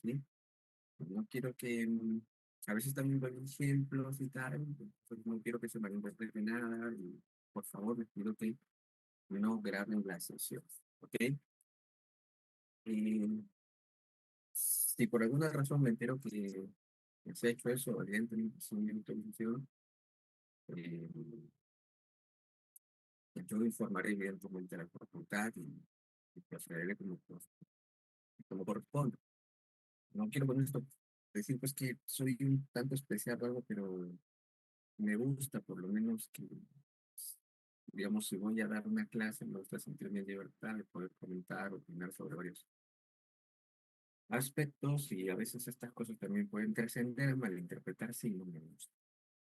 ¿sí? No quiero que, a veces también doy ejemplos y tal, pues no quiero que se malinterprete nada y por favor les pido que no graben la sesión, ¿ok? Y si por alguna razón me entero que se ha hecho eso, evidentemente sin mi autorización, eh, yo informaré evidentemente a la facultad y procederé como corresponde. No quiero con esto decir pues que soy un tanto especial o algo, pero me gusta por lo menos que, digamos, si voy a dar una clase, me gusta sentirme en libertad de poder comentar, opinar sobre varios aspectos y a veces estas cosas también pueden trascender, malinterpretarse y no me gusta.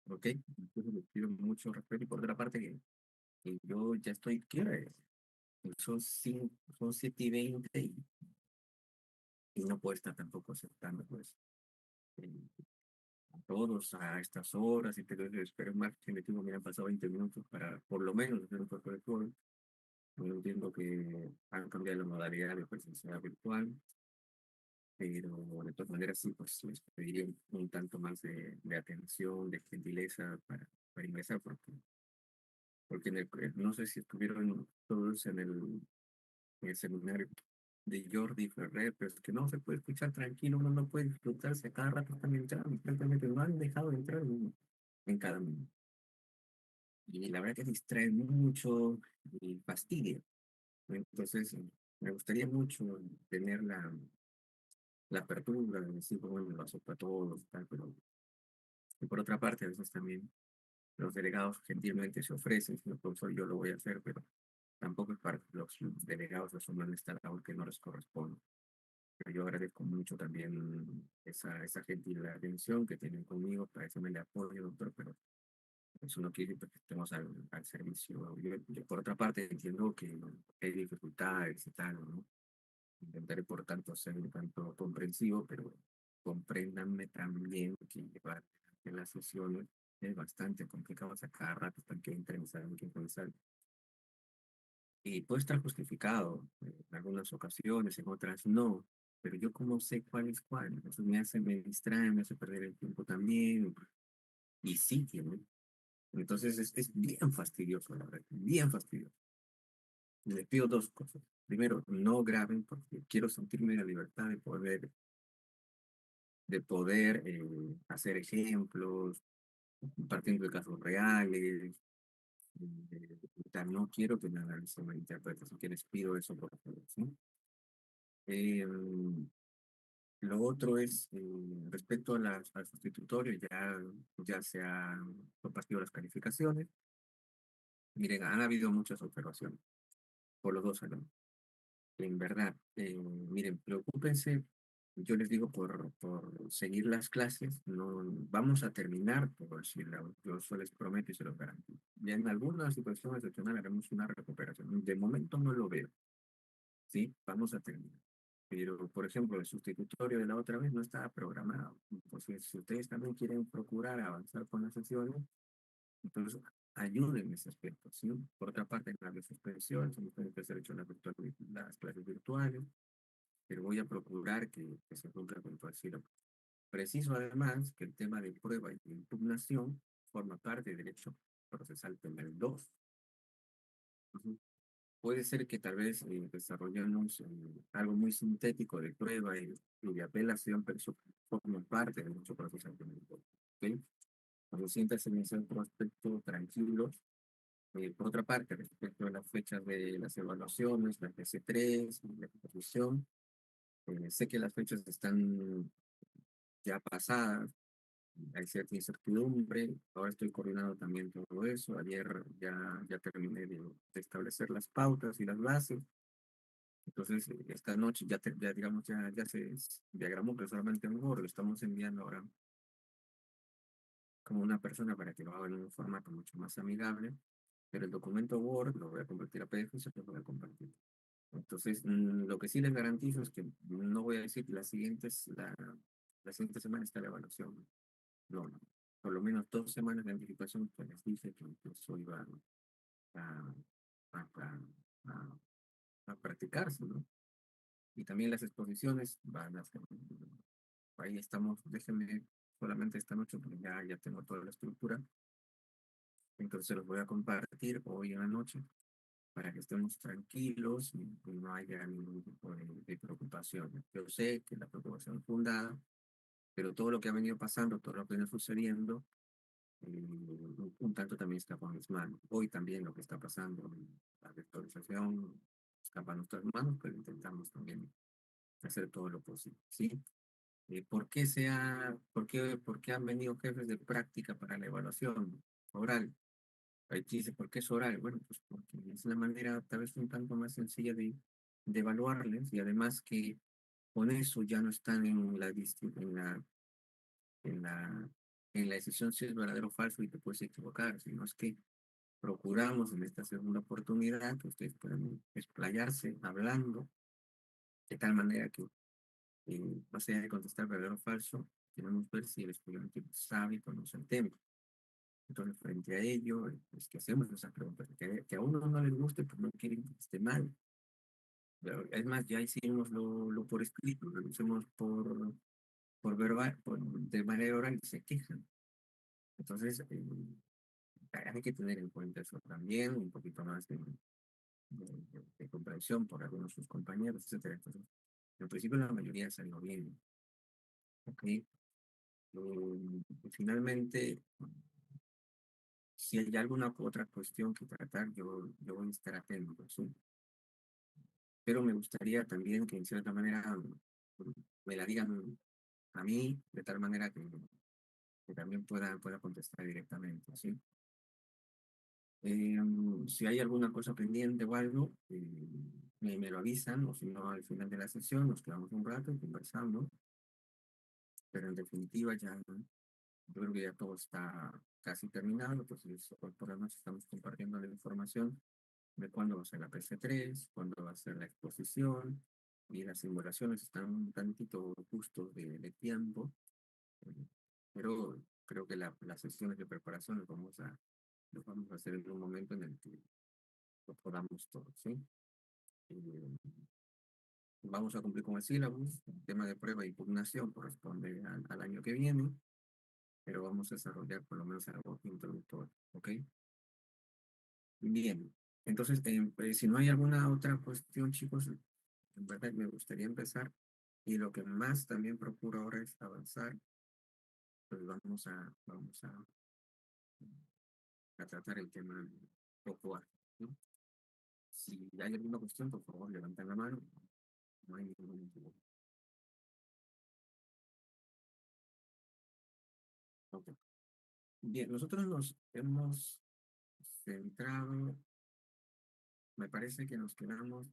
¿Ok? Entonces les pido mucho respeto y por otra parte que yo ya estoy, ¿qué hora es? Son 7:20 y no puedo estar tampoco aceptando pues eh, a todos a estas horas y te doy espero más que me tengo que han pasado 20 minutos para por lo menos hacer un poco de todo. Yo entiendo que han cambiado la modalidad de presencialidad virtual, pero de todas maneras sí, pues les pediría un tanto más de atención, de gentileza para ingresar, porque no sé si estuvieron todos en el seminario de Jordi Ferrer, pero es que no se puede escuchar tranquilo, uno no puede disfrutarse, a cada rato están entrando, prácticamente no han dejado de entrar en cada minuto. Y la verdad que distrae mucho y fastidia. Entonces, me gustaría mucho tener la apertura de decir, bueno, lo acepto a todos, tal, pero y por otra parte, a veces también los delegados gentilmente se ofrecen, si no, profesor, yo lo voy a hacer, pero tampoco es para que los delegados asuman esta labor que no les corresponde. Pero yo agradezco mucho también esa gentil atención que tienen conmigo, para eso me le apoyo, doctor, pero eso no quiere decir que estemos al servicio. Yo, por otra parte, entiendo que hay dificultades y tal, ¿no? Intentaré, por tanto, ser un tanto comprensivo, pero compréndanme también que llevar en las sesiones es bastante complicado. O sea, cada rato están que entren, saben que improvisar. Y puede estar justificado en algunas ocasiones, en otras no. Pero yo como sé cuál es cuál, entonces me distrae, me hace perder el tiempo también. Y sí, ¿no? Entonces es bien fastidioso, la verdad, bien fastidioso. Les pido dos cosas. Primero, no graben porque quiero sentirme en la libertad de poder hacer ejemplos, partiendo de casos reales. No quiero que nada se malinterprete, así que les pido eso por favor, ¿sí? Eh, lo otro es, respecto al sustitutorio, ya se han compartido las calificaciones. Miren, han habido muchas observaciones por los dos alumnos. En verdad, miren, preocúpense, yo les digo, por seguir las clases, no vamos a terminar, por decirlo, yo se les prometo y se los garantizo. Ya en alguna situación excepcional haremos una recuperación. De momento no lo veo, ¿sí? Vamos a terminar. Pero, por ejemplo, el sustitutorio de la otra vez no estaba programado. Entonces, si ustedes también quieren procurar avanzar con las sesiones, entonces ayuden en ese aspecto, ¿sí? Por otra parte, en la suspensión, se tienen que ser hechas las clases virtuales, pero voy a procurar que se cumpla con todo así. Preciso además que el tema de prueba y de impugnación forma parte del derecho procesal penal 2. Ujú. Puede ser que tal vez desarrollemos algo muy sintético de prueba y de apelación, pero eso forma parte del derecho procesal penal 2. ¿Ok? Cuando sientas en ese otro aspecto tranquilos. Por otra parte, respecto a las fechas de las evaluaciones, la PC3, la exposición, sé que las fechas están ya pasadas, hay cierta incertidumbre, ahora estoy coordinando también todo eso, ayer ya terminé de establecer las pautas y las bases, entonces esta noche ya digamos, ya se diagramó personalmente mejor, lo estamos enviando ahora como una persona para que lo haga en un formato mucho más amigable, pero el documento Word lo voy a convertir a PDF y se lo voy a compartir. Entonces, lo que sí les garantizo es que no voy a decir la siguiente semana está la evaluación. No, no. Por lo menos 2 semanas de anticipación, pues les dije que eso iba a, a, a, a practicarse, ¿no? Y también las exposiciones van a ser, ahí estamos, déjenme solamente esta noche, porque ya tengo toda la estructura, entonces se los voy a compartir hoy en la noche para que estemos tranquilos y no haya ningún tipo de preocupación. Yo sé que la preocupación es fundada, pero todo lo que ha venido pasando, todo lo que viene sucediendo, un tanto también escapa a mis manos. Hoy también lo que está pasando, la vectorización escapa a nuestras manos, pero intentamos también hacer todo lo posible, ¿sí? ¿Por qué han venido jefes de práctica para la evaluación oral? Ahí te dice, ¿por qué es oral? Bueno, pues porque es la manera tal vez un tanto más sencilla de evaluarles y además que con eso ya no están en en la, en la decisión si es verdadero o falso y te puedes equivocar, sino es que procuramos en esta segunda oportunidad que ustedes puedan explayarse hablando de tal manera que más allá de contestar verdadero o falso, queremos ver si el estudiante sabe y conoce el tema. Entonces, frente a ello, es que hacemos esas preguntas, que a uno no les guste, pues no quieren que esté mal. Pero, es más, ya hicimos lo por escrito, lo hicimos por verbal, de manera oral y se quejan. Entonces, hay que tener en cuenta eso también, un poquito más de comprensión por algunos de sus compañeros, etcétera. Entonces, en principio la mayoría salió bien, ¿ok? Finalmente, si hay alguna otra cuestión que tratar, yo voy a estar atento, ¿sí? Pero me gustaría también que en cierta manera me la digan a mí, de tal manera que también pueda contestar directamente, ¿sí? Si hay alguna cosa pendiente o algo, me lo avisan, o si no, al final de la sesión nos quedamos un rato y conversamos, pero en definitiva ya, yo creo que ya todo está casi terminado, entonces hoy por la noche estamos compartiendo la información de cuándo va a ser la PC3, cuándo va a ser la exposición, y las simulaciones están un tantito justos de tiempo, eh, pero creo que las sesiones de preparación los vamos a hacer en un momento en el que lo podamos todos, ¿sí? Eh, Vamos a cumplir con el sílabus, el tema de prueba y impugnación corresponde al año que viene, pero vamos a desarrollar por lo menos algo introductorio, ¿ok? Bien, entonces, si no hay alguna otra cuestión, chicos, en verdad me gustaría empezar y lo que más también procuro ahora es avanzar, pues a tratar el tema poco antes, ¿no? Si hay alguna cuestión, por favor, levanten la mano, no hay ningún motivo. Ok. Bien, nosotros nos hemos centrado, me parece que nos quedamos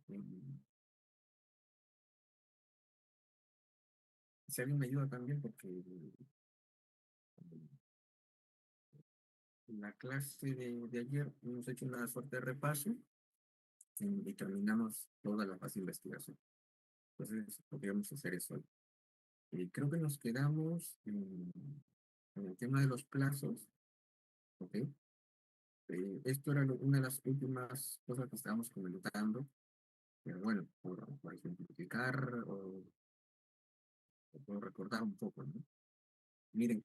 si alguien me ayuda también, porque en la clase de ayer hemos hecho una suerte de repaso y terminamos toda la fase de investigación. Entonces, podríamos hacer eso. Y creo que nos quedamos en el tema de los plazos, ¿ok? Esto era una de las últimas cosas que estábamos comentando, pero bueno, por ejemplificar o por recordar un poco, ¿no? Miren,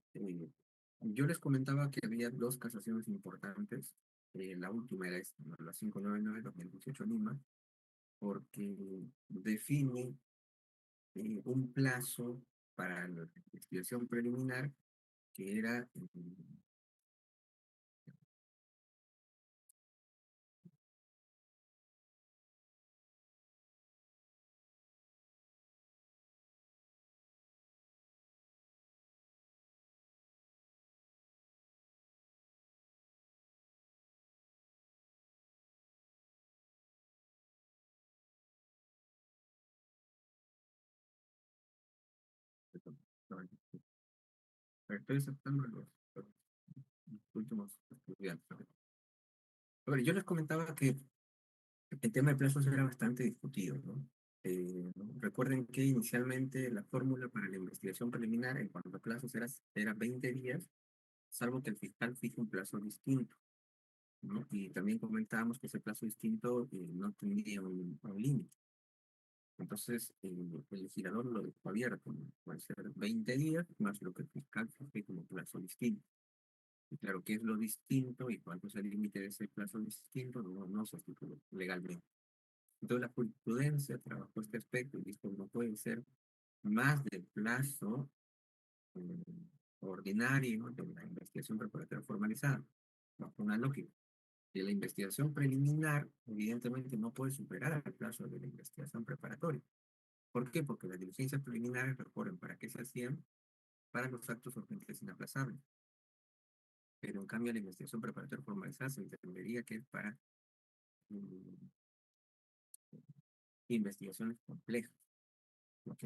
yo les comentaba que había dos casaciones importantes. La última era esta, ¿no? La 599-2018 Lima, porque define un plazo para la investigación preliminar que era, no, estoy aceptando los últimos estudiantes. A ver, yo les comentaba que el tema de plazos era bastante discutido, ¿no? ¿No? Recuerden que inicialmente la fórmula para la investigación preliminar en cuanto a plazos era 20 días, salvo que el fiscal fije un plazo distinto, ¿no? Y también comentábamos que ese plazo distinto no tendría un límite. Entonces, el legislador lo dejó abierto, ¿no? Puede ser 20 días, más lo que el fiscal fije como plazo distinto. Y claro, ¿qué es lo distinto y cuánto es el límite de ese plazo distinto? No se estipuló legalmente. Entonces, la jurisprudencia trabajó este aspecto y dijo, no puede ser más del plazo eh, ordinario de la investigación preparatoria formalizada. Bajo una lógica. Que la investigación preliminar, evidentemente, no puede superar el plazo de la investigación preparatoria. ¿Por qué? Porque las diligencias preliminares, recuerden, ¿para qué se hacían? Para los actos urgentes inaplazables. Pero en cambio, la investigación preparatoria formalizada se entendería que es para mm, investigaciones complejas. ¿Ok?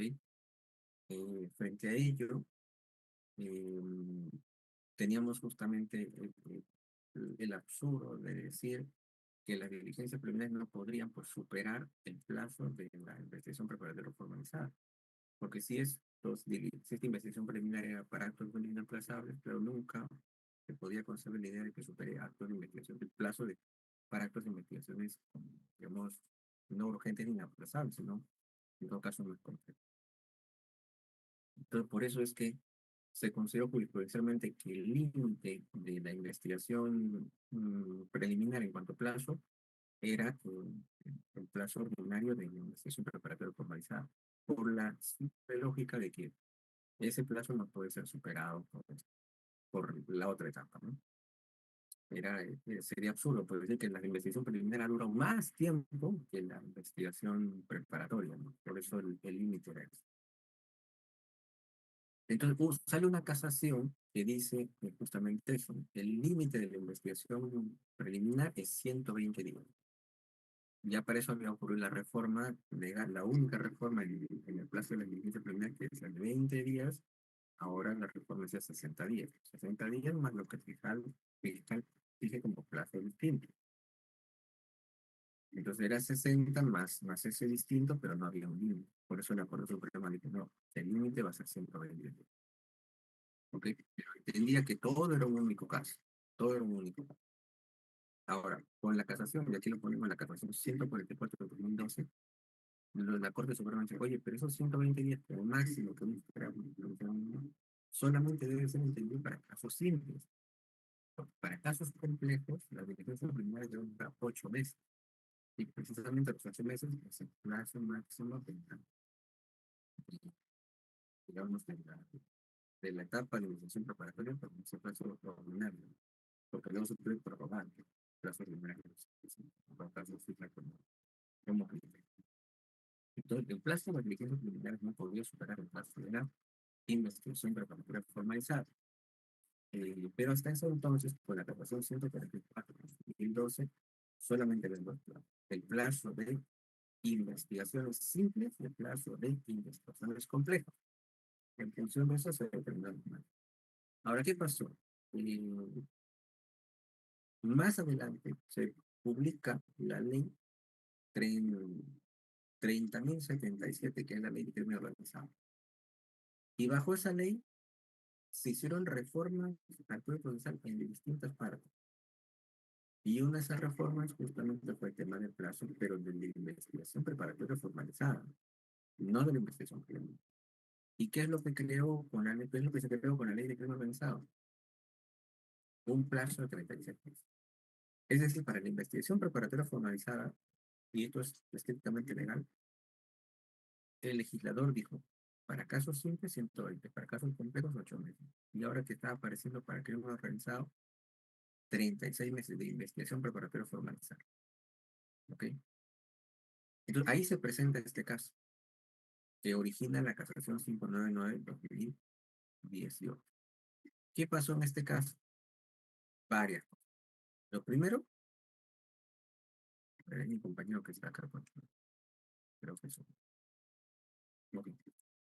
Frente a ello, eh, teníamos justamente el absurdo de decir que las diligencias preliminares no podrían pues, superar el plazo de la investigación preparatoria formalizada. Porque si esta investigación preliminar era para actos no inaplazables, pero nunca se podía concebir la idea de que supere actos de investigación, el plazo para actos de investigaciones, digamos, no urgentes ni inaplazables, sino en todo caso no es complejo. Entonces, por eso es que se consideró jurisprudencialmente que el límite de la investigación preliminar en cuanto a plazo era el plazo ordinario de la investigación preparatoria formalizada, por la simple lógica de que ese plazo no puede ser superado por la otra etapa, ¿no? Sería absurdo, puede decir que la investigación preliminar dura más tiempo que la investigación preparatoria, ¿no? Por eso el límite era ese. Entonces, sale una casación que dice justamente eso, ¿no? El límite de la investigación preliminar es 120 días. Ya para eso había ocurrido la reforma legal, la única reforma en el plazo de la diligencia preliminar, que es la de 20 días, ahora la reforma es de 60 días. 60 días más lo que el fiscal dije como plazo distinto. Entonces era 60 más ese distinto, pero no había un límite. Por eso la Corte Suprema dijo, no, el límite va a ser 120. ¿Ok? Pero entendía que todo era un único caso. Todo era un único caso. Ahora, con la casación, y aquí lo ponemos en la casación 144 de 2012, la Corte Suprema dice, oye, pero esos 120 días como máximo que uno espera, solamente debe ser entendido para casos simples. Para casos complejos, la diligencia preliminar debe durar 8 meses. Y precisamente los 8 meses es el plazo máximo digamos, de la etapa de iniciación preparatoria para ese plazo ordinario. Porque luego se puede prorrogar el plazo ordinario. Por caso cifra como entonces, el plazo de diligencias preliminares no podría superar el plazo de la investigación preparatoria formalizada. Pero hasta ese entonces, con la capacidad 144 de 2012, solamente les doy el plazo de investigaciones simples y el plazo de investigaciones complejas. En función de eso se determina el mal. Ahora, ¿qué pasó? Eh, Más adelante se publica la ley 30.077, que es la ley de crimen organizado. Y bajo esa ley se hicieron reformas al Código Procesal en distintas partes. Y una de esas reformas justamente fue el tema del plazo, pero de la investigación preparatoria formalizada, no de la investigación criminal. ¿Y qué es lo que creó con la ley? ¿Qué es lo que se creó con la ley de crimen organizado? Un plazo de 36 meses. Es decir, para la investigación preparatoria formalizada, y esto es estrictamente legal, el legislador dijo, para casos simples 120, para casos complejos 8 meses. Y ahora que está apareciendo para crimen organizado, 36 meses de investigación preparatoria formalizada. ¿Ok? Entonces ahí se presenta este caso, que origina la casación 599/2018. ¿Qué pasó en este caso? Varias cosas. Lo primero, es mi compañero que está acá, creo que eso. Ok.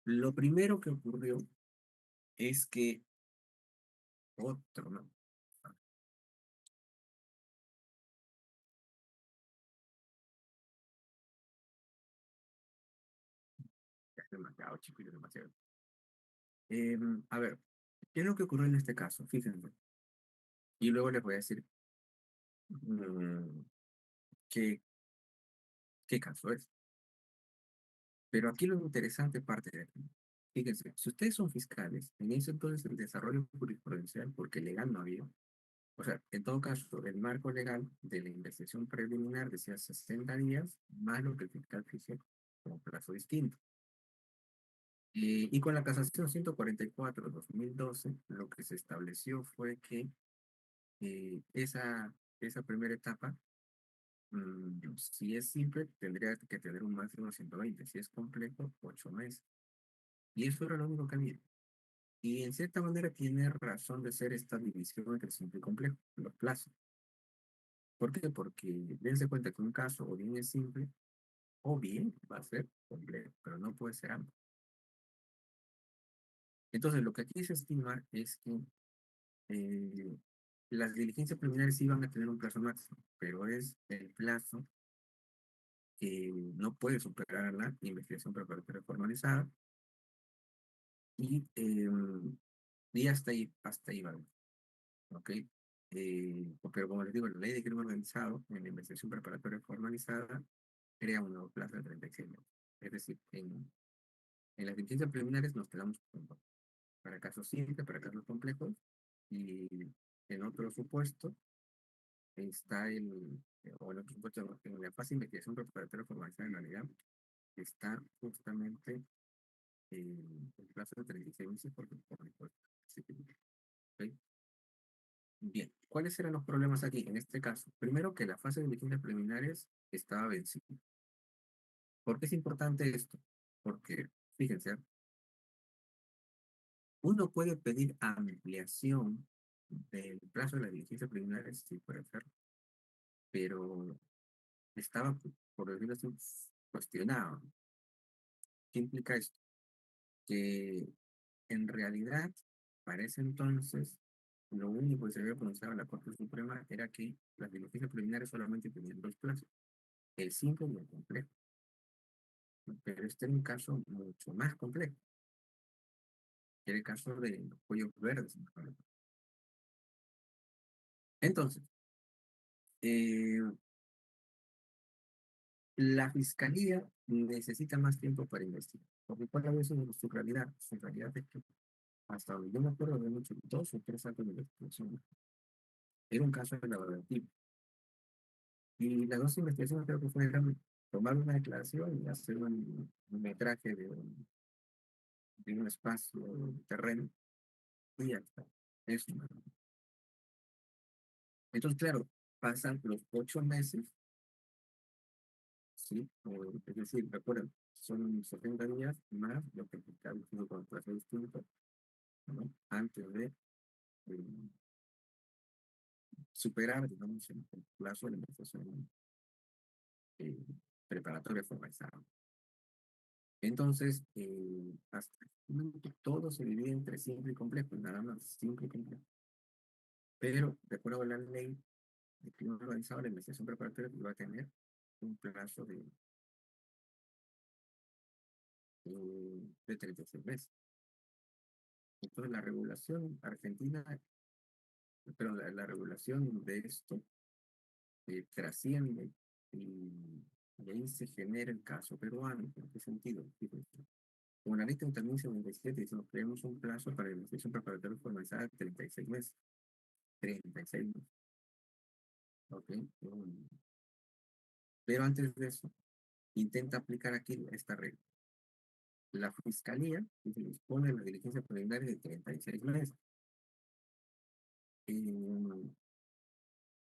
Lo primero que ocurrió es que otro, ¿no? Es demasiado chico y demasiado. A ver, ¿qué es lo que ocurrió en este caso? Fíjense. Y luego les voy a decir mm, qué caso es. Pero aquí lo interesante parte de aquí. Fíjense, si ustedes son fiscales, en ese entonces el desarrollo jurisprudencial, porque legal no había, o sea, en todo caso, el marco legal de la investigación preliminar decía 60 días, más lo que el fiscal fijo como plazo distinto. Y con la casación 144/2012, lo que se estableció fue que esa primera etapa, si es simple, tendría que tener un máximo de 120, si es complejo, 8 meses. Y eso era lo único que había. Y en cierta manera tiene razón de ser esta división entre simple y complejo, los plazos. ¿Por qué? Porque dense cuenta que un caso o bien es simple o bien va a ser complejo, pero no puede ser ambos. Entonces, lo que aquí se estima es que eh, las diligencias preliminares sí van a tener un plazo máximo, pero es el plazo que no puede superar la investigación preparatoria formalizada y, y hasta ahí va, ¿ok? Pero como les digo, la ley de crimen organizado en la investigación preparatoria formalizada crea un nuevo plazo de 36 meses. Es decir, en las diligencias preliminares nos quedamos para casos simples, para casos complejos, y en otro supuesto está o en otro supuesto, en la fase de investigación preparatoria formalizada en realidad, está justamente el plazo de 36 meses por impuesto. ¿Ok? Bien, ¿cuáles eran los problemas aquí? En este caso, primero que la fase de diligencias preliminares estaba vencida. ¿Por qué es importante esto? Porque, fíjense, uno puede pedir ampliación del plazo de las diligencias preliminares, sí puede hacerlo, pero estaba, por decirlo así, cuestionado. ¿Qué implica esto? Que en realidad, para ese entonces, lo único que se había pronunciado en la Corte Suprema era que las diligencias preliminares solamente tenían dos plazos, el simple y el complejo. Pero este era un caso mucho más complejo, que era el caso de los cuellos verdes. Entonces, eh, la fiscalía necesita más tiempo para investigar. Porque cuál es su realidad. Su realidad es que hasta donde yo me acuerdo de mucho, 2 o 3 actos de investigación. Era un caso de laborativo. Y las dos investigaciones creo que fueron tomar una declaración y hacer un metraje de un espacio, de terreno, y ya está. Eso. Entonces, claro, pasan los 8 meses, ¿sí? Es decir, recuerden, son 70 días más lo que está diciendo con plazo distinto, ¿no? Antes de eh, superar, digamos, el plazo de la investigación eh, preparatoria formalizada. Entonces, hasta el momento todo se divide entre simple y complejo, nada más simple y complejo. Pero, de acuerdo a la ley de crimen organizado, la investigación preparatoria va a tener un plazo de 36 meses. Entonces, la regulación argentina, pero la regulación de esto trasciende y ahí se genera el caso peruano. ¿En qué sentido? Fíjense. Como la ley 30.097 dice, nos creamos un plazo para la investigación preparatoria formalizada de 36 meses. 36 meses. ¿Ok? Pero antes de eso, intenta aplicar aquí esta regla. La fiscalía se dispone de la diligencia preliminar de 36 meses. Eh,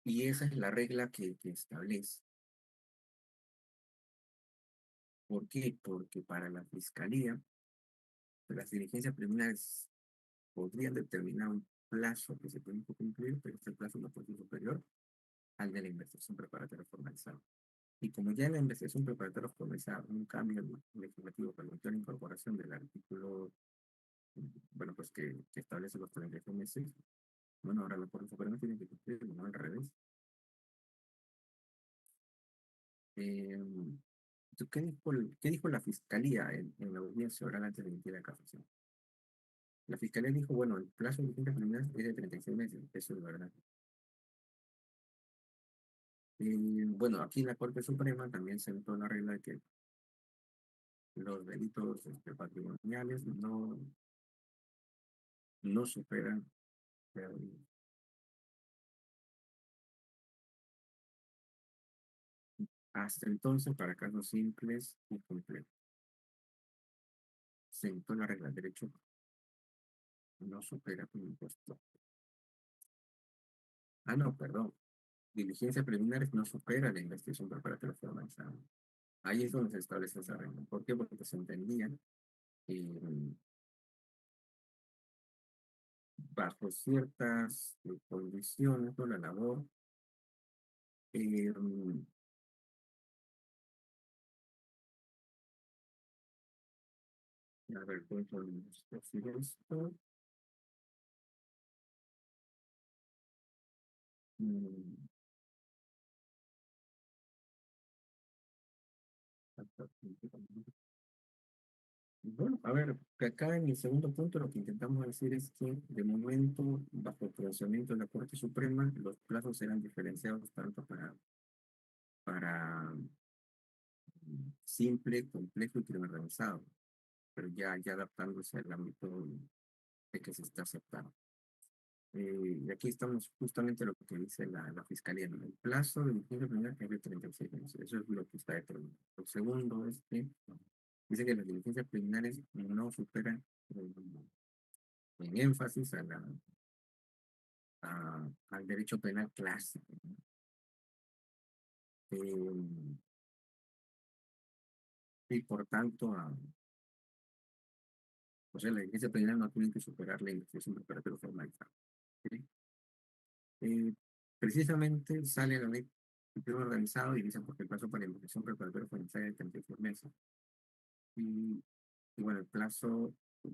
y esa es la regla que establece. ¿Por qué? Porque para la fiscalía, las diligencias preliminares podrían determinar un plazo que se tiene que cumplir, pero este plazo no puede ser superior al de la investigación preparatoria formalizada. Y como ya en la investigación preparatoria formalizada, un cambio legislativo permitió la incorporación del artículo, bueno, pues que establece los 36 meses, bueno, ahora la Corte Suprema tiene que cumplir, no al revés. Eh, ¿Qué dijo la Fiscalía en la audiencia oral antes de emitir la casación? La Fiscalía dijo, bueno, el plazo de vigencia preliminar es de 36 meses, eso es verdad. Bueno, aquí en la Corte Suprema también se notó la regla de que los delitos patrimoniales no superan eh, hasta entonces para casos simples y complejos. Según la regla del derecho, no supera un impuesto. Ah, no, perdón. Diligencias preliminares no supera la investigación preparatoria formalizada. Ahí es donde se establece esa regla. ¿Por qué? Porque se entendía que bajo ciertas condiciones de la labor, eh, a ver, ¿cómo podemos decir esto? Mm, Bueno, a ver, que acá en el segundo punto lo que intentamos decir es que de momento, bajo el pronunciamiento de la Corte Suprema, los plazos serán diferenciados tanto para simple, complejo y crimen organizado, pero ya adaptándose al ámbito de que se está aceptando. Y aquí estamos justamente lo que dice la Fiscalía, ¿no? El plazo de diligencia preliminar es de 36 meses, eso es lo que está determinado. Lo segundo es que dice que las diligencias preliminares no superan en énfasis al derecho penal clásico, ¿no? Eh, y por tanto, o sea, la diligencia penal no tiene que superar la investigación preparatoria formalizada. ¿Sí? Eh, Precisamente sale la ley del crimen organizado y dicen porque el plazo para la investigación preparatoria formalizada es de 36 meses. Y, y bueno, el plazo eh,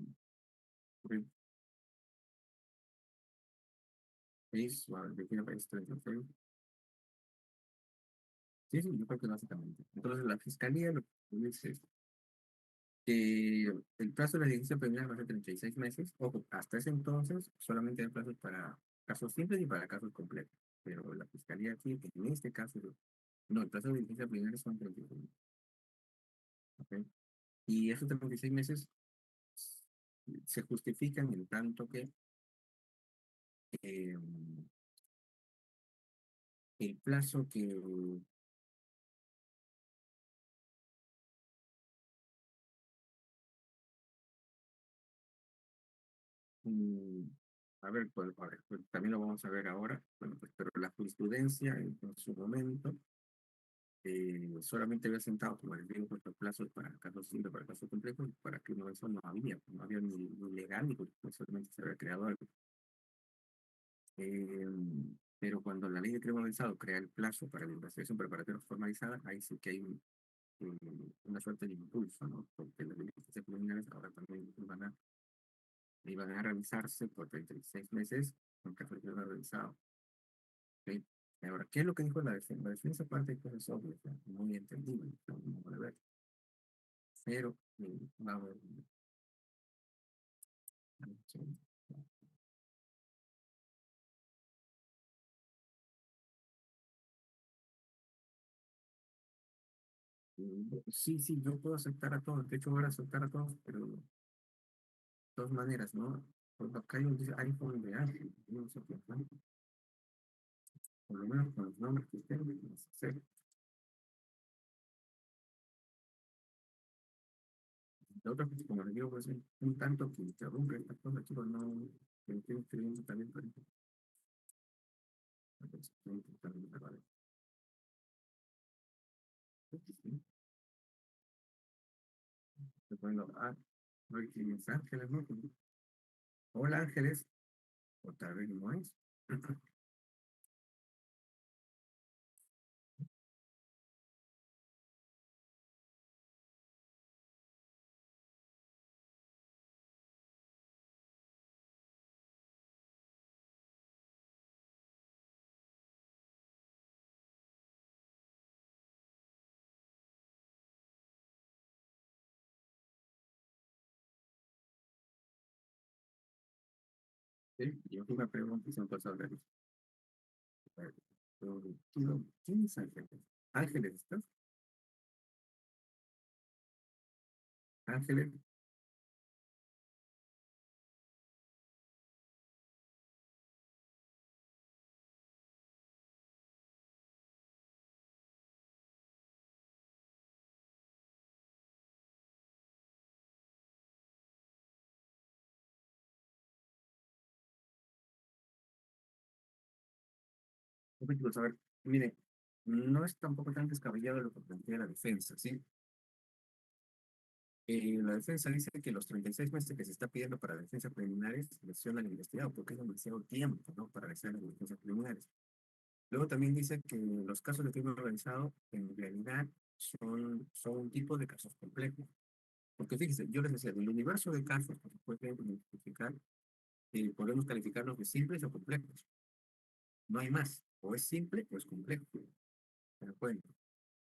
es, bueno, de tiene país 36. Sí, sí, yo creo que básicamente. Entonces, la fiscalía lo que dice es que el plazo de la diligencia preliminar va a ser 36 meses. Ojo, hasta ese entonces solamente hay plazos para casos simples y para casos completos. Pero la fiscalía aquí, en este caso, no, el plazo de diligencia preliminar son 36 meses. ¿Ok? Y esos 36 meses se justifican en tanto que eh, el plazo que, mm, a ver, pues, también lo vamos a ver ahora, bueno, pues, pero la jurisprudencia en su momento solamente había sentado, como les digo, pues, los plazos para casos simples, para casos complejos, para que no, eso no había ni legal, ni pues, solamente se había creado algo. Eh, pero cuando la ley de crimen organizado crea el plazo para la investigación preparatoria formalizada, ahí sí que hay una suerte de impulso, ¿no? Porque las diligencias preliminares ahora también iban a realizarse por 36 meses, aunque fue no realizado. ¿Sí? Ahora, ¿qué es lo que dijo la defensa? La defensa parte de cosas obvias, ¿no? Muy entendible, no puede ver. Pero, vamos, sí, sí, yo puedo aceptar a todos, de hecho voy a aceptar a todos, pero de todas maneras, ¿no? Pues acá hay un dice iPhone de Ángel, no sé qué, ¿no? Por lo menos con los nombres que tengo, no sé. La otra cosa, como les digo, pues un tanto que interrumpe esta cosa, chicos, no, que estoy escribiendo también, por ejemplo, estoy intentando grabar esto, ¿sí? Estoy poniendo, a ver quién es Ángeles, ¿no? Hola Ángeles, o tal vez no es. Sí, yo una pregunta y son cosas de ¿quién es Ángeles? Ángeles, ¿estás? Ángeles. Pues, a ver, mire, no es tampoco tan descabellado lo que plantea la defensa, ¿sí? La defensa dice que los 36 meses que se está pidiendo para defensa preliminares lesiona al investigado porque es demasiado tiempo, ¿no? Para realizar las defensas preliminares. Luego también dice que los casos de crimen organizado en realidad son un tipo de casos complejos. Porque fíjense, yo les decía, del universo de casos que se pueden identificar, podemos calificarlos de simples o complejos. No hay más. O es simple o es complejo. ¿De acuerdo?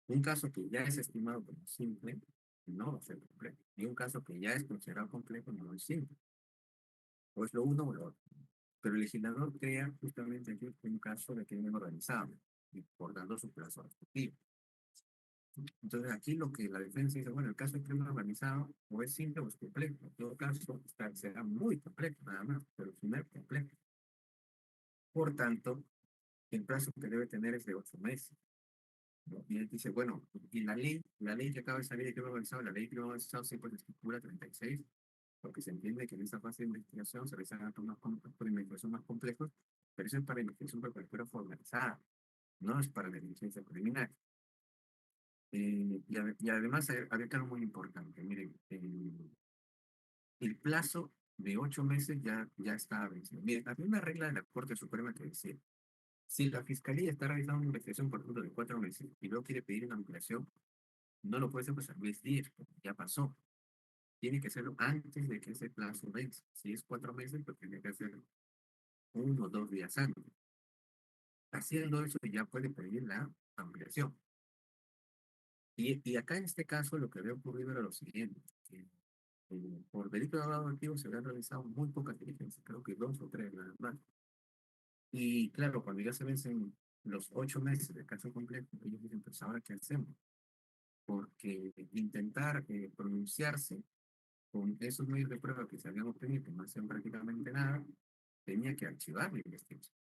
Un caso que ya es estimado como simple no va a ser complejo. Y un caso que ya es considerado complejo no es simple. O es lo uno o lo otro. Pero el legislador crea justamente aquí un caso de crimen organizado, y por dando su plazo respectivo. Entonces aquí lo que la defensa dice, bueno, el caso de crimen organizado o es simple o es complejo. En todo caso, será muy complejo nada más, pero primero complejo. Por tanto, el plazo que debe tener es de 8 meses. ¿No? Y él dice, bueno, y la ley que acaba de salir de crimen organizado, la ley de crimen organizado siempre se estipula 36, porque se entiende que en esta fase de investigación se realizan actos más por investigación más complejos, pero eso es para investigación preparativa formalizada, no es para la diligencia criminal. Y además había algo muy importante, miren, el plazo de 8 meses ya está vencido. Miren, había una regla de la Corte Suprema que decía, si la Fiscalía está realizando una investigación por ejemplo de 4 meses y luego quiere pedir una ampliación, no lo puede hacer pues al mes 10, porque ya pasó. Tiene que hacerlo antes de que ese plazo vence. Si es 4 meses, pues tiene que hacerlo 1 o 2 días antes. Haciendo eso ya puede pedir la ampliación. Y acá en este caso lo que había ocurrido era lo siguiente, que por delito de lavado de activos se habían realizado muy pocas diligencias, creo que 2 o 3 nada más. Y claro, cuando ya se vencen los 8 meses de caso completo, ellos dicen, pues ahora qué hacemos, porque intentar pronunciarse con esos medios de prueba que se habían obtenido, que no hacían prácticamente nada, tenía que archivar la investigación.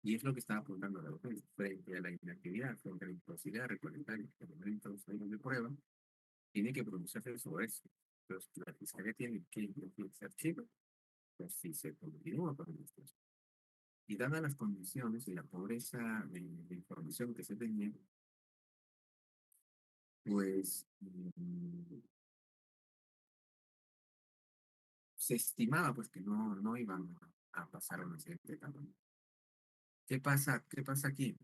Y es lo que estaba apuntando la defensa, frente a la inactividad, frente a la imposibilidad de recolectar elementos de prueba, tiene que pronunciarse sobre eso. Entonces, la fiscalía tiene que se archiva, pues si se continúa con la investigación. Y dadas las condiciones y la pobreza de información que se tenía, pues se estimaba pues que no iban a pasar a una siguiente etapa. ¿Qué pasa aquí?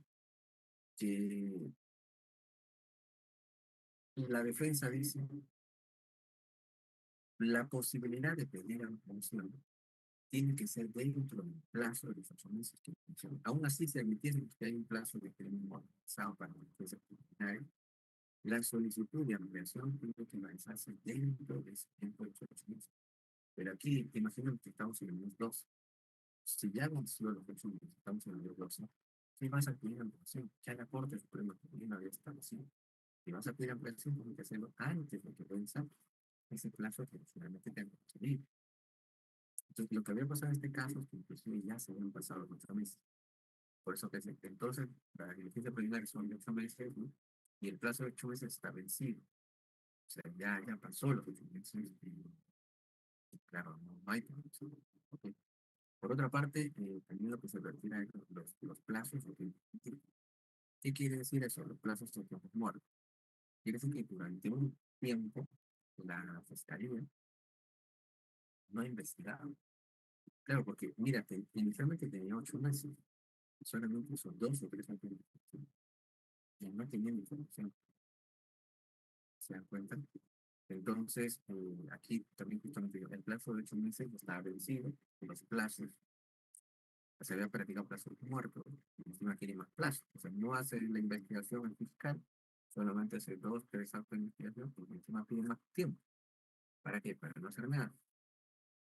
Que la defensa dice la posibilidad de pedir ampliación tiene que ser dentro del plazo de los 8 meses que menciona. Aún así, se admitiendo que hay un plazo de crimen organizado para la defensa criminal, la solicitud de ampliación tiene que realizarse dentro de ese tiempo de 8 meses. Pero aquí, imagínate que estamos en el mes 2. Si ya venció los 8 meses, estamos en el mes 12, ¿qué vas a pedir ampliación? Ya la Corte Suprema también había establecido. Si vas a pedir ampliación, tienes que hacerlo antes de que venza ese plazo que finalmente tengo que seguir. Entonces, lo que había pasado en este caso es que inclusive ya se habían pasado los 8 meses. Por eso que entonces la diligencia preliminar son de 8 meses, ¿no? Y el plazo de 8 meses está vencido. O sea, ya pasó los 8 meses y claro, no hay problema. Okay. Por otra parte, también lo que se refiere a los plazos, ¿qué quiere decir eso? Los plazos de tiempos muertos. Quiere decir que durante un tiempo la fiscalía no ha investigado. Claro, porque mira, inicialmente tenía 8 meses, solamente son 2 o 3 años de investigación. Ya no tenían información, ¿se dan cuenta? Entonces, aquí también justamente el plazo de 8 meses está vencido, los plazos, se había practicado plazo muerto, y encima quiere más plazo. O sea, no hace la investigación el fiscal, solamente hace 2 o 3 actos de investigación, porque encima pide más tiempo. ¿Para qué? Para no hacer nada.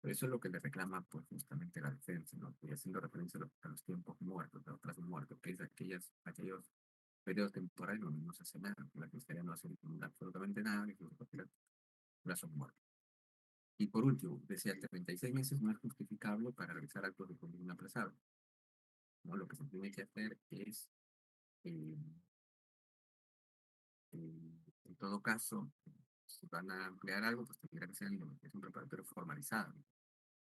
Pero eso es lo que le reclama, pues, justamente la defensa, ¿no? Y haciendo referencia a los tiempos muertos, a los plazos muertos, que es aquellos periodos temporales donde no se hace nada, la fiscalía no hace absolutamente nada, plazo muerto. Y por último, decía, 36 meses no es justificable para realizar actos de conducta inaplazable, ¿no? Lo que se tiene que hacer es, eh, en todo caso, si van a emplear algo, pues tendrá que ser en investigación preparatoria formalizada, ¿no?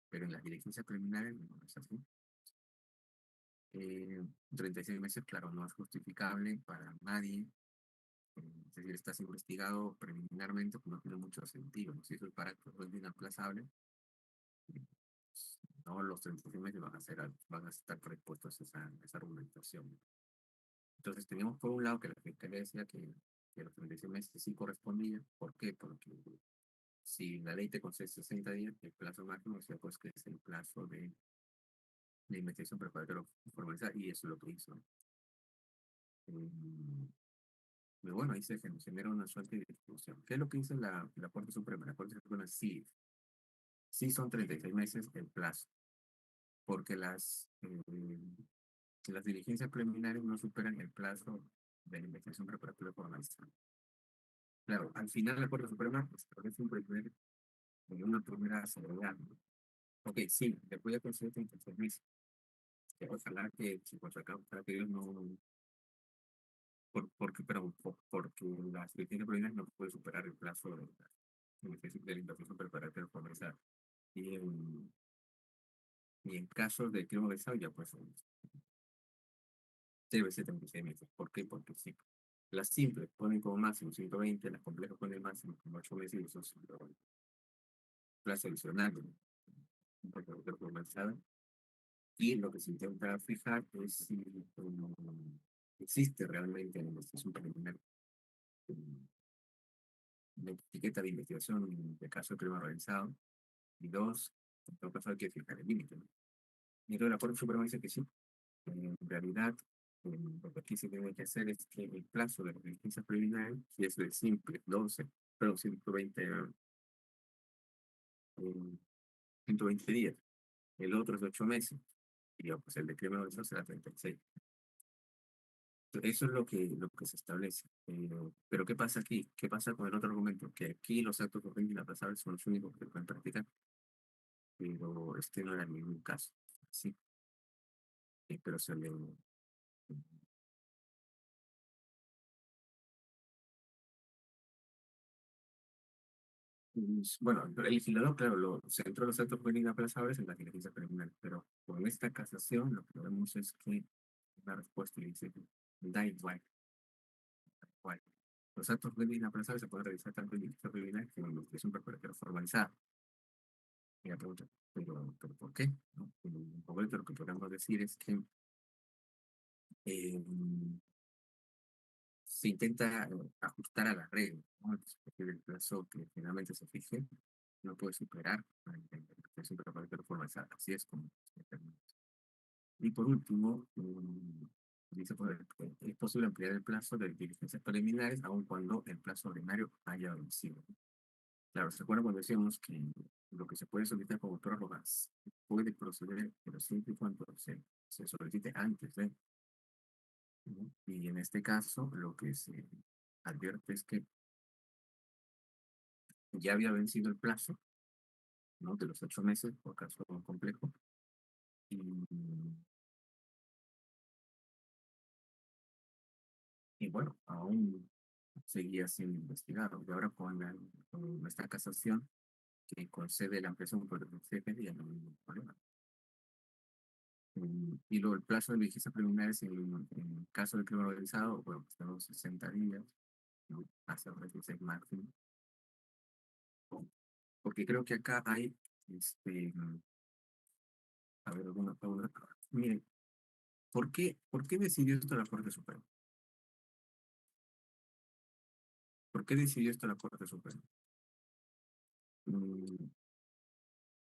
Pero en las diligencias preliminares no es así. 36 meses, claro, no es justificable para nadie. Es decir, estás investigado preliminarmente, pues no tiene mucho sentido, ¿no? Si eso es para que es inaplazable, no, los 36 meses van a estar predispuestos a esa argumentación. Entonces, teníamos por un lado que la Fiscalía decía que los 36 meses sí correspondían. ¿Por qué? Porque si la ley te concede 60 días, el plazo máximo, decía pues que es el plazo de investigación preparatoria formalizada, y eso es lo que hizo. Eh, pero bueno, ahí se genera una suerte de discusión. ¿Qué es lo que dice la Corte Suprema? La Corte Suprema sí son 36 meses el plazo, porque las diligencias preliminares no superan el plazo de la investigación preparatoria formalizada. Claro, al final la Corte Suprema establece una primera salvedad, ¿no? Ok, sí, le voy a conceder 36 meses. Que ojalá que si por acá, para que Dios no, porque las diligencias preliminares no puede superar el plazo de la investigación preparatoria formalizada. Y en casos de crimen organizado, ya pues debe ser 36 meses. ¿Por qué? Porque sí. Las simples ponen como máximo 120, las complejas ponen máximo como 8 meses, y eso es un plazo adicional de formalizada. Y lo que se intenta fijar es si existe realmente en la investigación preliminar la etiqueta de investigación de caso de crimen organizado. Y dos, en todo caso hay que fijar el límite, ¿no? Y entonces la Corte Suprema dice que sí. En realidad, lo que aquí se tiene que hacer es que el plazo de las diligencias preliminares, si es de simple 12, perdón, 120 días, el otro es 8 meses, y pues el de crimen organizado será 36. Eso es lo que se establece. Pero ¿qué pasa aquí? ¿Qué pasa con el otro argumento? Que aquí los actos de ofensa inaplazables son los únicos que se pueden practicar, pero este no era ningún caso. Sí, pero se le... Bueno, el legislador, claro, lo centró los actos de ofensa inaplazables en la diligencia preliminar, pero con esta casación lo que vemos es que la respuesta le dice, da igual, da igual. Los actos de ofensa inaplazables se pueden realizar tanto en diligencia preliminar como en investigación preparatoria formalizada. Y la pregunta, ¿pero por qué? ¿No? En concreto, lo que podemos decir es que eh, se intenta ajustar a la regla, ¿no? Es decir, el plazo que finalmente se fije no puede superar la investigación preparatoria formalizada. Así es como se determina. Y por último, dice, pues, es posible ampliar el plazo de diligencias preliminares aun cuando el plazo ordinario haya vencido. Claro, ¿se acuerdan cuando decíamos que lo que se puede solicitar como prórrogas puede proceder, pero siempre y cuando se solicite antes de, ¿no? Y en este caso, lo que se advierte es que ya había vencido el plazo, ¿no? De los 8 meses, por caso complejo, y, y bueno, aún seguía siendo investigado. Y ahora con esta casación que concede la ampliación por los 7 días, no hay ningún problema. Y luego el plazo de vigencia preliminar es en caso de crimen organizado, bueno, pues tenemos 60 días, ¿no? Hasta 36 máximo. Porque creo que acá hay, este, a ver, alguna. Miren, ¿por qué decidió esto la Corte Suprema? ¿Por qué decidió esto la Corte Suprema? Mm,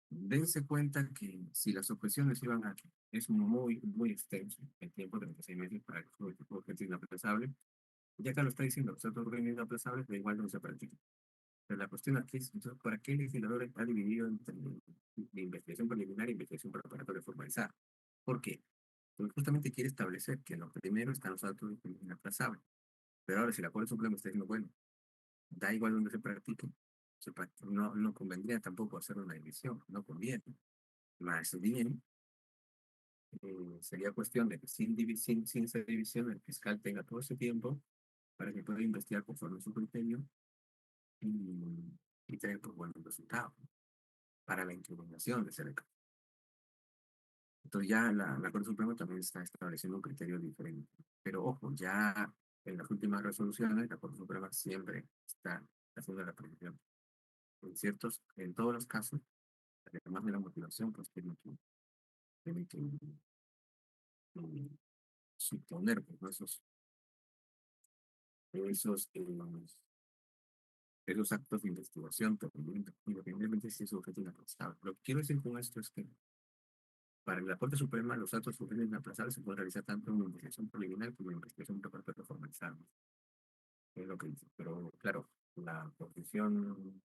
dense cuenta que si las objeciones iban a... Es muy, muy extenso el tiempo, 36 meses para que el tipo de objeción inaplazable. Ya acá lo está diciendo, los otros organismos inaplazables da igual no se practica. Pero la cuestión aquí es, entonces, ¿para qué el legislador está dividido entre de investigación preliminar e investigación preparatoria formalizada? ¿Por qué? Porque justamente quiere establecer que en lo primero están los actos inaplazables. Pero ahora, si la Corte Suprema está diciendo, bueno, da igual donde se practique, No, no convendría tampoco hacer una división, no conviene. Más bien, sería cuestión de que sin esa división el fiscal tenga todo ese tiempo para que pueda investigar conforme a su criterio y, y tener pues, buenos resultados para la implementación de ese decreto. Entonces ya la Corte Suprema también está estableciendo un criterio diferente. Pero ojo, ya en las últimas resoluciones la Corte Suprema siempre está haciendo la precisión. En todos los casos, además de la motivación, pues tiene que suponer pues, ¿no? Esos, esos actos de investigación, también, independientemente si es objeto inaplazable. Lo que quiero decir con esto es que para la Corte Suprema los actos sujetos inaplazables se pueden realizar tanto en una investigación preliminar como en una investigación preparatoria formalizada, ¿no? Es lo que dice. Pero claro, la posición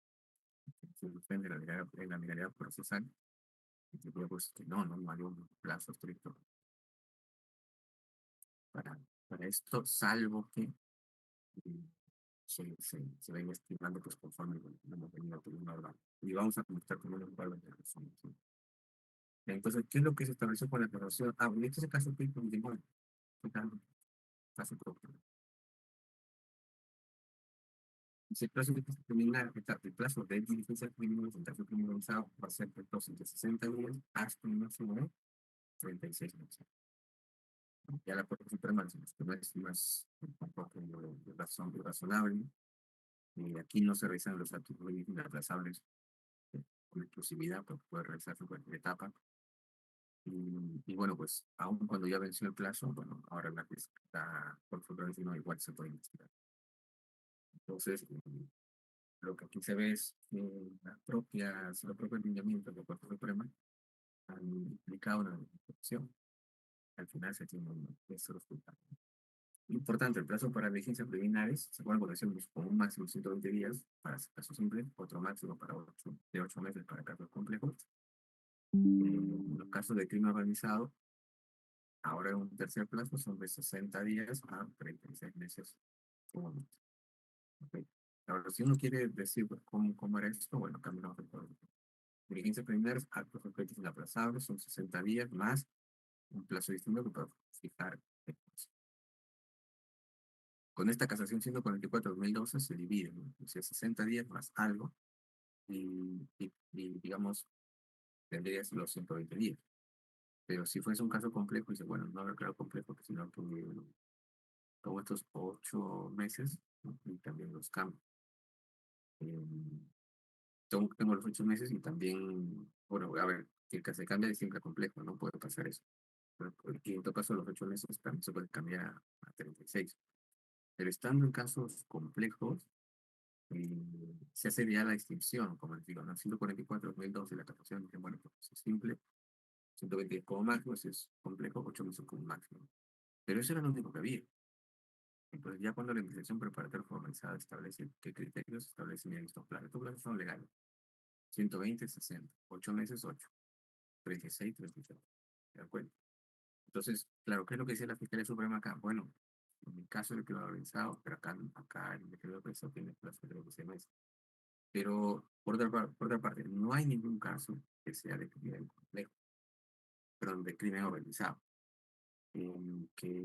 se suspende en la legalidad procesal, y yo pues que no hay un plazo estricto para, para esto, salvo que se venga estimando pues conforme lo hemos venido teniendo ahora. Y vamos a conectar con unos valores de razón. ¿Sí? Entonces, ¿qué es lo que se estableció con la aclaración? Ah, en este caso, ¿qué continúa? Caso propio. Si el plazo de terminar, el plazo de diligencia criminal en caso criminalizado va a ser entonces de 60 días hasta un máximo de 36 meses. Ya la Corte Suprema dice que no es tampoco razonable, y aquí no se realizan los actos jurídicos inaplazables con exclusividad, porque puede realizarse en cualquier etapa. Y bueno, pues aún cuando ya venció el plazo, bueno, ahora la Corte Suprema dice no, igual se puede investigar. Entonces, lo que aquí se ve es que los propios lineamientos de la Corte Suprema han implicado una opción. Al final se tiene ese resultado. Importante, el plazo para vigencias preliminares se puede conocer con un máximo de 120 días para casos simples, otro máximo de 8 meses para casos complejos. En los casos de crimen organizado, ahora un tercer plazo son de 60 días a 36 meses. Okay. Ahora, si uno quiere decir pues, cómo era esto, bueno, cambiamos el código. Diligencias preliminares, actos objetos inaplazables, son 60 días más un plazo distinto que para fijar el plazo. Con esta casación 144/2012 se divide, ¿no? O sea, 60 días más algo, y digamos, tendrías los 120 días. Pero si fuese un caso complejo, dice, bueno, no lo creo complejo, sino que tomo estos 8 meses, ¿no? Y también los cambio. Eh, tengo los 8 meses y también, bueno, a ver, que se cambia de siempre a complejo, no puede pasar eso. Pero en todo caso, los 8 meses también se puede cambiar a 36. Pero estando en casos complejos, se hace ya la distinción, como les digo, ¿no? 144/2012 la captación dice, bueno, pues es simple, 120 como máximo, si es complejo, 8 meses como máximo. Pero eso era lo único que había. Entonces, ya cuando la investigación preparatoria formalizada establece qué criterios establecen en estos planes son legales. 120, 60, 8 meses, 8, 36, 37. ¿De acuerdo? Entonces, claro, ¿qué es lo que dice la Fiscalía Suprema acá? Bueno, en mi caso el crimen organizado, pero acá el decreto de presa tiene plazo de 16 meses. Pero, por otra parte, no hay ningún caso que sea de crimen complejo, perdón, de crimen organizado, que,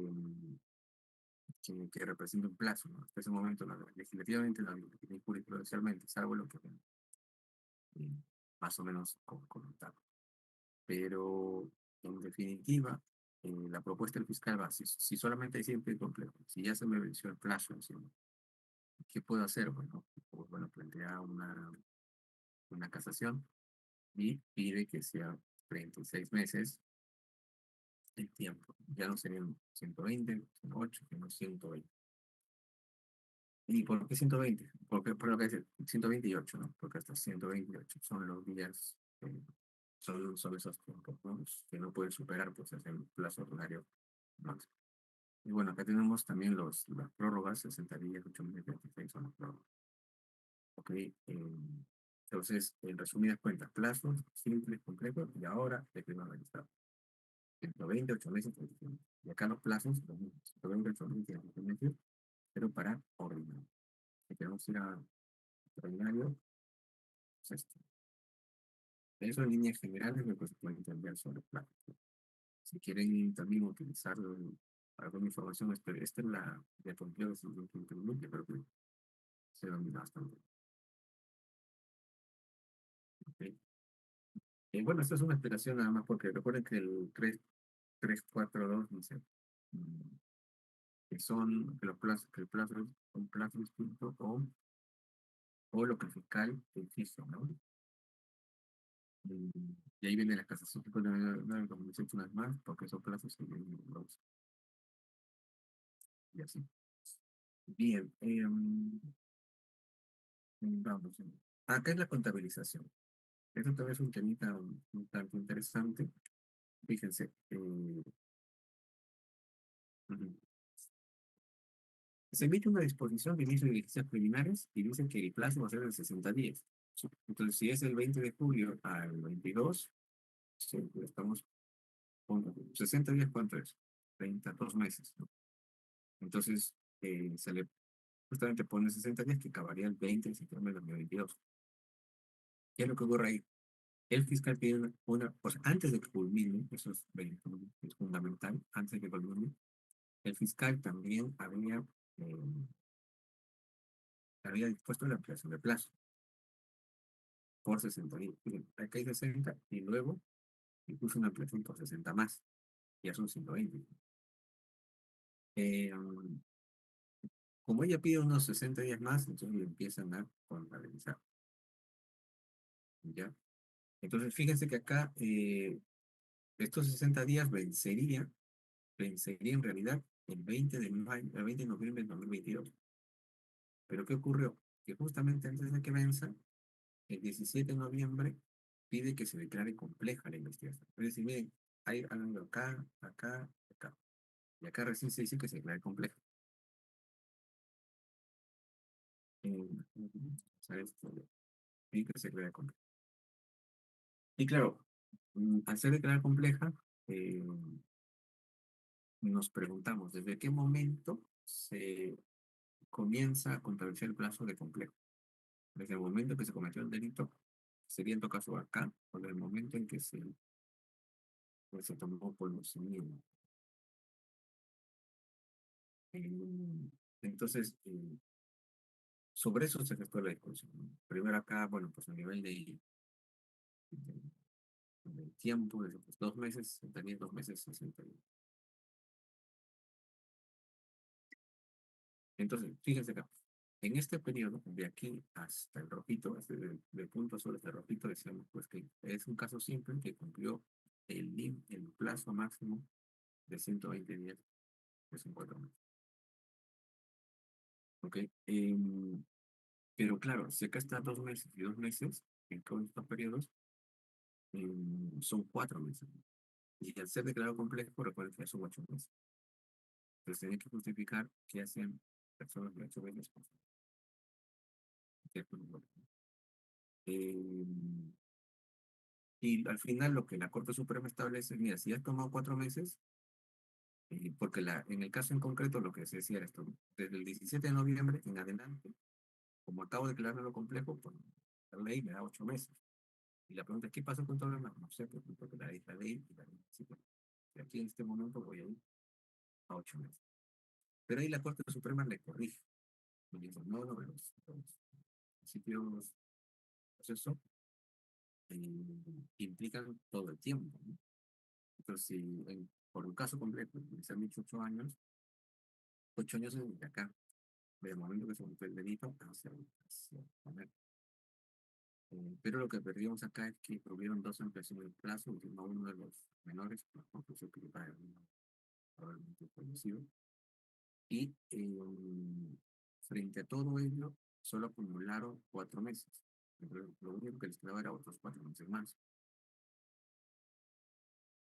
que represente un plazo, ¿no? Hasta ese momento, legislativamente, ni jurisprudencialmente, salvo lo que eh, más o menos comentaba. Pero, en definitiva, la propuesta del fiscal va, si solamente hay simple y complejo, si ya se me venció el plazo encima, ¿qué puedo hacer? Bueno, pues, bueno, plantea una casación y pide que sea 36 meses el tiempo. Ya no serían 120, 8, sino 120. ¿Y por qué 120? Porque, por lo que dice 128, ¿no? Porque hasta 128 son los días, son esos tiempos, ¿no? Que no pueden superar, pues, es el plazo ordinario máximo. Y bueno, acá tenemos también las prórrogas, 60 días, 8 meses, 26 son las prórrogas. Ok, entonces, en resumidas cuentas, plazos simples, complejos, y ahora de clima organizado. 120, 8 meses, 35. Y acá los plazos, los mismos, 120, 8 meses, 35 meses, pero para ordinario. Si queremos ir a ordinario, esto. Eso en líneas generales es lo que se puede entender sobre plazos. Si quieren también utilizar alguna información, esta es la diapositiva de siguiente intermedio, pero que se domina bastante. ¿Ok? Bueno, esta es una explicación nada más porque recuerden que el 342 dice mm, que son que los plazos, que el plazo es un plazo distinto o lo que el fiscal fijo, ¿no? Y ahí viene la casación que no como dice una vez más, porque esos plazos se vienen los y así. Bien, vamos. Acá es la contabilización. Esto también es un temita un tanto interesante. Fíjense, ujú. Se emite una disposición de inicio de diligencias preliminares y dicen que el plazo va a ser de 60 días. Entonces, si es el 20 de julio al 22, sí, pues estamos con 60 días, ¿cuánto es? 2 meses, ¿no? Entonces, se le justamente pone 60 días que acabaría el 20 de septiembre de 2022. ¿Qué es lo que ocurre ahí? El fiscal pide o sea, antes de que culmine, eso es fundamental, antes de que culmine, el fiscal también había dispuesto la ampliación de plazo por 60 días. Acá hay 60 y luego puso una ampliación por 60 más, ya son 120. Eh, como ella pide unos 60 días más, entonces le empiezan a contabilizar, ¿ya? Entonces, fíjense que acá estos 60 días vencería en realidad el 20 de mayo, el 20 de noviembre de 2022. Pero ¿qué ocurrió? Que justamente antes de que venza, el 17 de noviembre, pide que se declare compleja la investigación. Es decir, miren, hay algo acá, acá, acá. Y acá recién se dice que se declare compleja. ¿Sabes? Pide que se declare compleja. Y claro, al ser declarada compleja, eh, nos preguntamos, ¿desde qué momento se comienza a contabilizar el plazo de complejo? Desde el momento que se cometió el delito, sería en todo caso acá, o desde el momento en que pues, se tomó conocimiento. Entonces, sobre eso se efectuó la discusión, ¿no? Primero acá, bueno, pues a nivel de tiempo, de pues, 2 meses, también 2 meses, 60 días. Entonces, fíjense acá, en este periodo, de aquí hasta el rojito, del punto azul hasta el rojito, decíamos pues que es un caso simple que cumplió el plazo máximo de 120 días, que son 4 meses. ¿Ok? Pero claro, si acá está 2 meses y 2 meses, en todos estos periodos, son 4 meses. Y al ser declarado complejo, recuerden que ya son 8 meses. Entonces tienen que justificar qué hacen personas de 8 meses. Eh, y al final lo que la Corte Suprema establece, mira, si has tomado 4 meses, porque en el caso en concreto lo que se decía era esto, desde el 17 de noviembre en adelante, como acabo de declararlo complejo, pues la ley me da 8 meses. Y la pregunta es, ¿qué pasa con todo lo demás? No sé, porque la ley y la ley. Sí, pues, y aquí en este momento voy a ir a 8 meses. Pero ahí la Corte Suprema le corrige. Y dice, no, no, los principios, pues eso, implican todo el tiempo, ¿no? Entonces, si por un caso completo, se han dicho 8 años, 8 años es desde acá, desde el momento que se cometió el delito hacia pero lo que perdimos acá es que hubieron dos ampliaciones de plazo, uno de los menores, por conclusión que para probablemente fallecido, y frente a todo ello, solo acumularon 4 meses. Lo único que les quedaba era otros 4 meses más.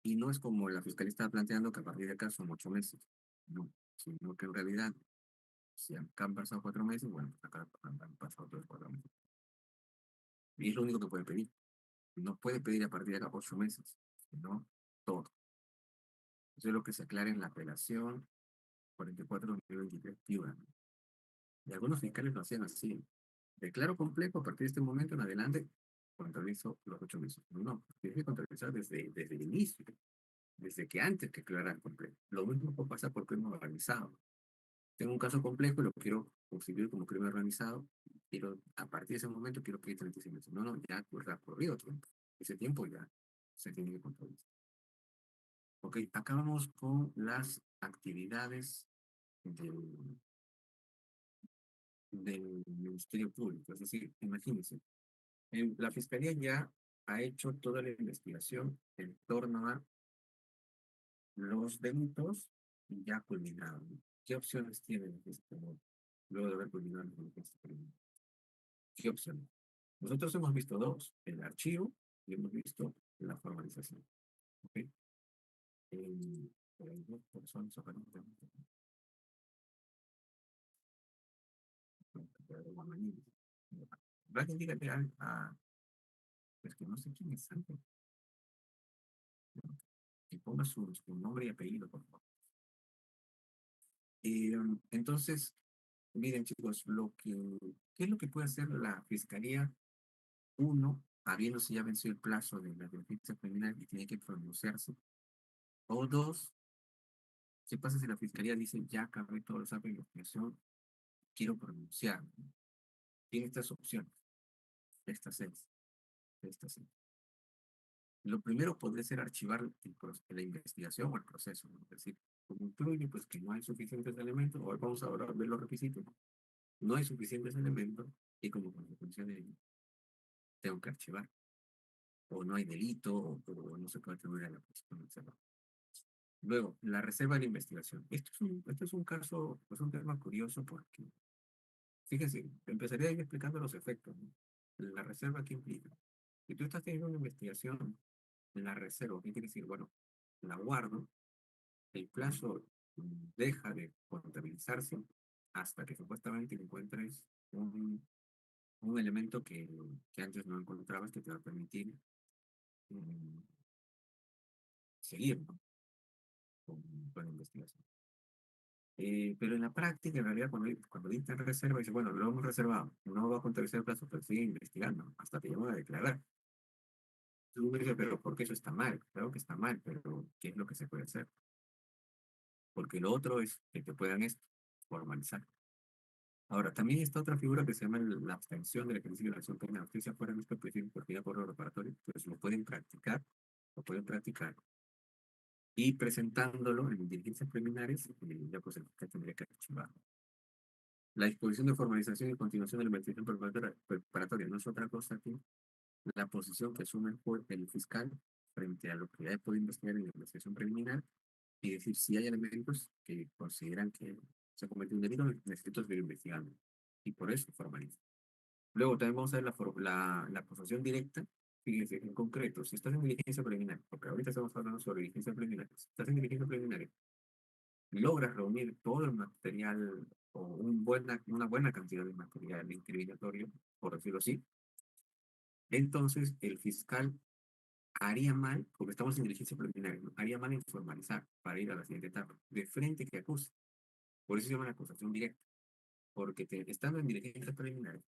Y no es como la fiscalía estaba planteando que a partir de acá son 8 meses, no, sino que en realidad, si acá han pasado 4 meses, bueno, pues acá han pasado otros 4 meses. Y es lo único que puede pedir. No puede pedir a partir de acá 8 meses, sino todo. Eso es lo que se aclara en la apelación 44-2023 Piura. Y algunos fiscales lo hacían así. Declaro complejo a partir de este momento en adelante contabilizo los 8 meses. No, tienes que contabilizar desde el inicio, desde que antes que declarar completo. Lo mismo puede pasar por crimen organizado. Tengo un caso complejo y lo quiero constituir como crimen organizado. Quiero, a partir de ese momento quiero pedir 36 meses. No, no, ya corrido tiempo. Ese tiempo ya se tiene que contabilizar. Ok, acá vamos con las actividades del, del Ministerio Público. Es decir, imagínense, la Fiscalía ya ha hecho toda la investigación en torno a los delitos ya culminados. ¿Qué opciones tienen este, luego de haber culminado la diligencia criminal? ¿Qué opciones? Nosotros hemos visto dos, el archivo y hemos visto la formalización. ¿Ok? Hay dos personas aparentemente. Alguien dígale pues que no sé quién es Santo, que ponga su nombre y apellido, por favor. Entonces, miren chicos, ¿qué es lo que puede hacer la Fiscalía? Uno, habiéndose ya vencido el plazo de la defensa criminal y tiene que pronunciarse. O dos, ¿qué pasa si la Fiscalía dice, ya acabé todos los actos de investigación, quiero pronunciar? Tiene estas opciones, estas seis, estas seis. Lo primero podría ser archivar la investigación o el proceso, ¿no? Es decir, como incluye pues que no hay suficientes elementos, hoy vamos ahora a ver los requisitos, no hay suficientes elementos y como consecuencia de ello, tengo que archivar, o no hay delito, o no se puede atribuir a la persona, etc. Luego, la reserva de la investigación. Esto es un caso, es un tema curioso porque, fíjense, empezaría yo explicando los efectos, ¿no? La reserva, ¿qué implica? Si tú estás teniendo una investigación, la reserva, ¿qué quiere decir? Bueno, la guardo, el plazo deja de contabilizarse hasta que supuestamente encuentres un elemento que antes no encontrabas que te va a permitir mm, seguir, ¿no? con la investigación. Pero en la práctica, en realidad, cuando dictan reserva, dice, bueno, lo hemos reservado, no va a contabilizar el plazo, pero sigue investigando hasta que llaman a declarar. Entonces uno dice, pero ¿por qué eso está mal? Claro que está mal, pero ¿qué es lo que se puede hacer? Porque lo otro es que te puedan esto, formalizar. Ahora, también está otra figura que se llama la abstención del ejercicio de la acción penal. Usted se afuera de nuestro perfil porque ya por reparatorio, pues lo pueden practicar, y presentándolo en diligencias preliminares, ya pues el fiscal tendría que archivar. La disposición de formalización y continuación de la investigación preparatoria no es otra cosa que la posición que asume el fiscal frente a lo que ya puede investigar en la investigación preliminar y decir si hay elementos que consideran que se cometió un delito, necesito seguir investigando. Y por eso formaliza. Luego también vamos a ver la acusación directa. Fíjense, en concreto, si estás en diligencia preliminar, porque ahorita estamos hablando sobre diligencia preliminar, si estás en diligencia preliminar, logras reunir todo el material o una buena cantidad de material incriminatorio, por decirlo así, entonces el fiscal haría mal, porque estamos en diligencia preliminar, ¿no? Haría mal en formalizar para ir a la siguiente etapa, de frente que acuse. Por eso se llama la acusación directa, porque estando en diligencias preliminares,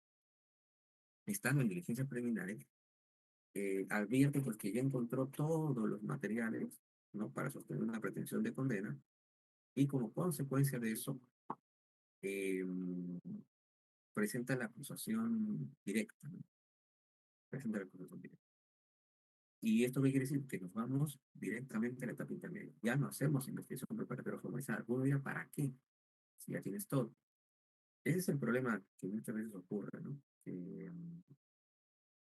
advierte pues que ya encontró todos los materiales, ¿no? Para sostener una pretensión de condena, y como consecuencia de eso, eh, presenta la acusación directa, ¿no? Presenta la acusación directa. ¿Y esto qué quiere decir? Que nos vamos directamente a la etapa intermedia. Ya no hacemos investigación preparatoria formalizada. Uno dirá, ¿para qué? Si ya tienes todo. Ese es el problema que muchas veces ocurre, ¿no?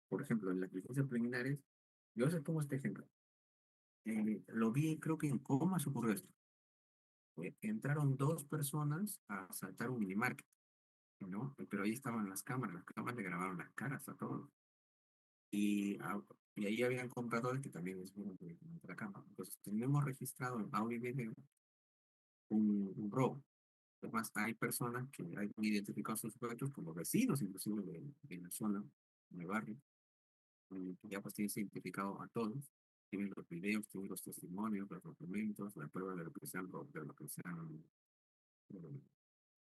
Por ejemplo, en las diligencias preliminares, yo les pongo este ejemplo. Lo vi, creo que en Comas ocurrió esto. Entraron dos personas a asaltar un minimarket, ¿no? Pero ahí estaban las cámaras le grabaron las caras a todos. Y, y ahí habían compradores que también es bueno de la cámara. Entonces, tenemos registrado en audio y video un robo. Además, hay personas que han identificado a sus sujetos como vecinos, inclusive de la zona, del barrio, que ya pues tienen identificado a todos. Tienen los videos, tienen los testimonios, los documentos, la prueba de lo que se han, de lo que se han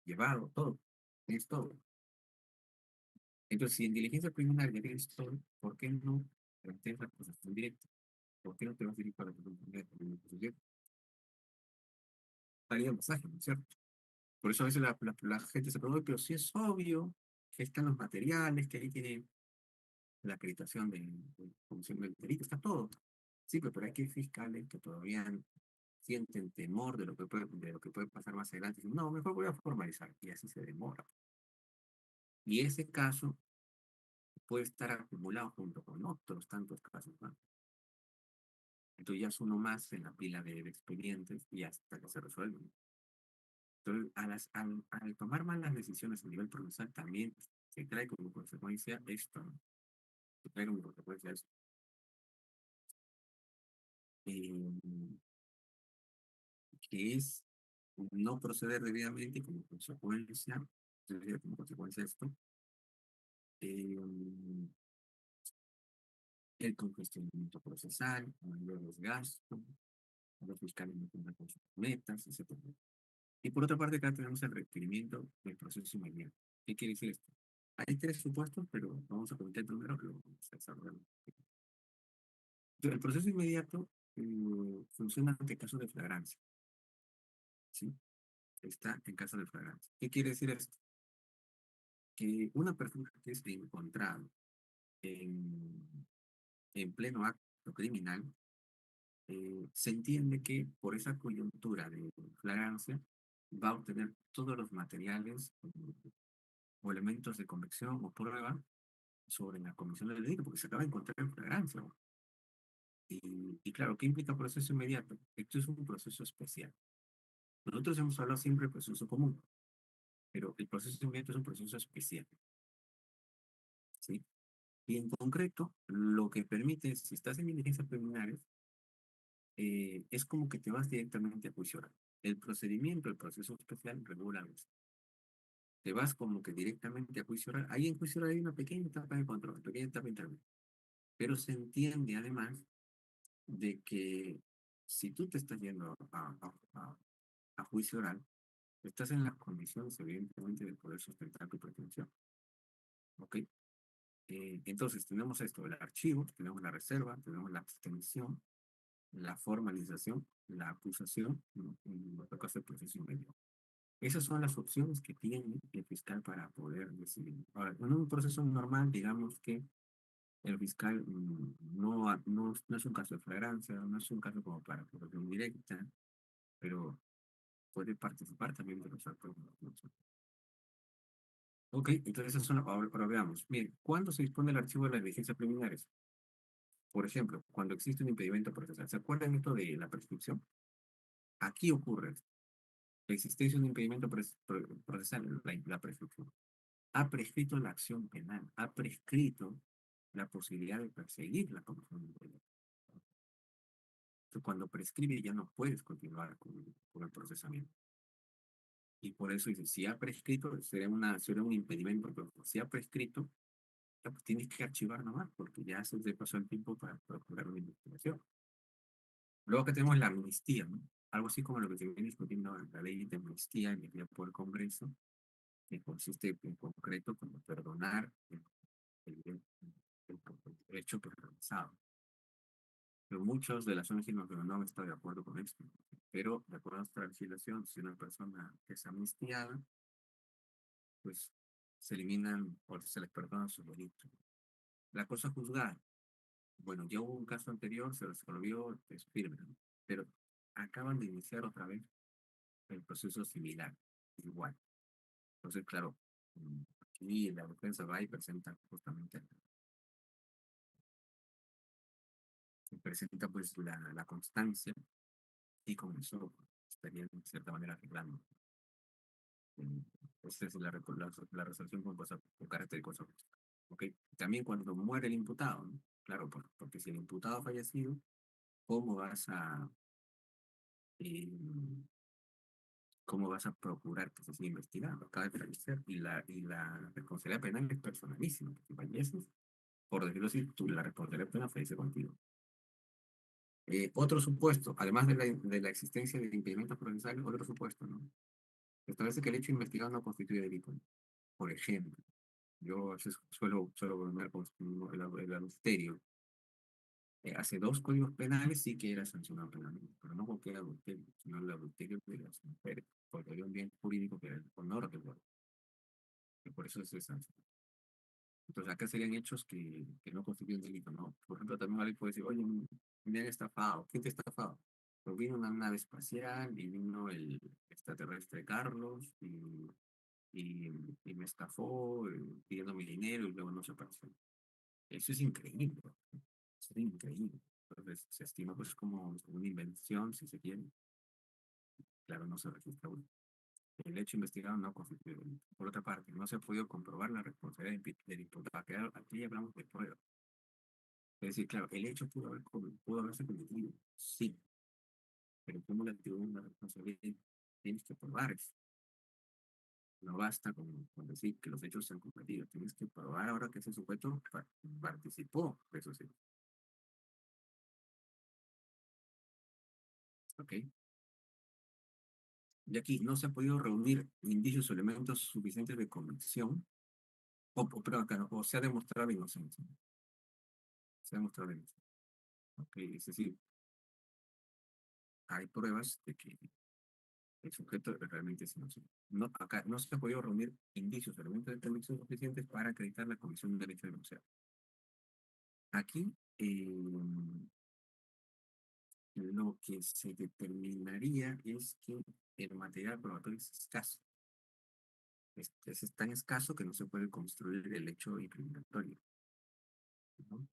llevado, todo. Es todo. Entonces, si en diligencia preliminar ya tienes todo, ¿por qué no planteas la acusación directa? ¿Por qué no te vas a ir para la acusación directa? Estaría un pasaje, ¿no es cierto? Por eso a veces la gente se pregunta, pero si es obvio que están los materiales, que ahí tiene la acreditación de comisión del delito, está todo. Sí, pero hay que fiscales que todavía sienten temor de lo que puede pasar más adelante. Dicen, no, mejor voy a formalizar. Y así se demora. Y ese caso puede estar acumulado junto con otros tantos casos más. Entonces ya es uno más en la pila de expedientes y hasta que se resuelven. Entonces, al tomar malas decisiones a nivel procesal, también se trae como consecuencia esto, ¿no? Se trae como consecuencia esto. Eh, que es no proceder debidamente y como consecuencia de esto, eh, el congestionamiento procesal, mayor desgasto, los fiscales no cumplen con sus metas, etc. Y por otra parte, acá tenemos el requerimiento del proceso inmediato. ¿Qué quiere decir esto? Hay tres supuestos, pero vamos a comentar primero lo vamos a desarrollar. El proceso inmediato funciona ante caso de flagrancia, ¿sí? Está en caso de flagrancia. ¿Qué quiere decir esto? Que una persona que es encontrada en, en pleno acto criminal, se entiende que por esa coyuntura de flagrancia va a obtener todos los materiales o elementos de convicción o prueba sobre la comisión del delito, porque se acaba de encontrar en flagrancia. Y claro, ¿qué implica proceso inmediato? Esto es un proceso especial. Nosotros hemos hablado siempre de proceso común, pero el proceso inmediato es un proceso especial, ¿sí? Y en concreto, lo que permite, si estás en diligencias preliminares, es como que te vas directamente a juicio oral. El procedimiento, el proceso especial regula eso. Te vas como que directamente a juicio oral. Ahí en juicio oral hay una pequeña etapa de control, una pequeña etapa intermedia. Pero se entiende además de que si tú te estás yendo a juicio oral, estás en las condiciones, evidentemente, de poder sustentar tu pretensión. ¿Ok? Entonces, tenemos esto, el archivo, tenemos la reserva, tenemos la abstención, la formalización, la acusación, ¿no? Y lo que hace el proceso inmediato. Esas son las opciones que tiene el fiscal para poder decidir. Ahora, en un proceso normal, digamos que el fiscal no es un caso de flagrancia, no es un caso como para acusación directa, pero puede participar también de los actos de la acusación. Ok, entonces eso son, ahora veamos. Bien, ¿cuándo se dispone el archivo de las diligencias preliminares? Por ejemplo, cuando existe un impedimento procesal. ¿Se acuerdan esto de la prescripción? Aquí ocurre la existencia de un impedimento procesal, la prescripción. Ha prescrito la acción penal, ha prescrito la posibilidad de perseguir la comisión del delito. Cuando prescribe ya no puedes continuar con el procesamiento. Y por eso dice, si ha prescrito, será un impedimento, pero si ha prescrito, ya pues tienes que archivar nomás, porque ya se te pasó el tiempo para procurar una investigación. Luego que tenemos la amnistía, ¿no? Algo así como lo que se viene discutiendo en la ley de amnistía emitida por el Congreso, que consiste en concreto como perdonar el hecho penalizado. Pero muchos de las ONG no han estado de acuerdo con esto, pero de acuerdo a nuestra legislación, si una persona es amnistiada, pues se eliminan o se les perdona sus delitos. La cosa juzgada, bueno, ya hubo un caso anterior, se resolvió, es firme, ¿no? Pero acaban de iniciar otra vez el proceso similar, igual. Entonces, claro, aquí la defensa va y presenta justamente, presenta pues la constancia y con eso estaría de cierta manera arreglando. Esa es la resolución con carácter de ¿ok? También cuando muere el imputado, ¿no? Claro, porque si el imputado ha fallecido, ¿cómo vas a, eh, cómo vas a procurar que se siga investigando? Acaba de fallecer y la responsabilidad penal es personalísima. Si falleces, por decirlo así, la responsabilidad penal fallece contigo. Otro supuesto, además de la existencia de impedimentos procesales, otro supuesto, ¿no? Establece que el hecho investigado no constituye delito, por ejemplo. Yo a veces suelo bromear con el adulterio. Hace dos códigos penales sí que era sancionado penalmente, pero no cualquier adulterio, sino el adulterio de las mujeres, porque había un bien jurídico que era el honor del varón, y por eso se sancionó. Entonces acá serían hechos que no constituyen delito, ¿no? Por ejemplo, también alguien puede decir, oye, me han estafado. ¿Quién te ha estafado? Pues vino una nave espacial y vino el extraterrestre Carlos y me estafó pidiéndome dinero y luego no se apareció. Eso es increíble, ¿no? Eso es increíble. Entonces se estima pues como una invención, si se quiere. Claro, no se registra uno. El hecho investigado no constituye delito. Por otra parte, no se ha podido comprobar la responsabilidad del imputado. Aquí hablamos de prueba. Es decir, claro, el hecho pudo haberse cometido, sí, pero como la actividad de la responsabilidad tienes que probar eso. No basta con decir que los hechos se han cometido, tienes que probar ahora que ese sujeto participó de esos hechos. ¿Ok? Y aquí no se ha podido reunir indicios o elementos suficientes de convicción, perdón, claro, o se ha demostrado inocencia. Se ha demostrado inocencia. ¿Ok? Es decir, hay pruebas de que el sujeto realmente es inocente. No, acá no se ha podido reunir indicios o elementos de convicción suficientes para acreditar la comisión del hecho denunciado. Aquí lo que se determinaría es que el material probatorio es escaso. Es tan escaso que no se puede construir el hecho incriminatorio, ¿no?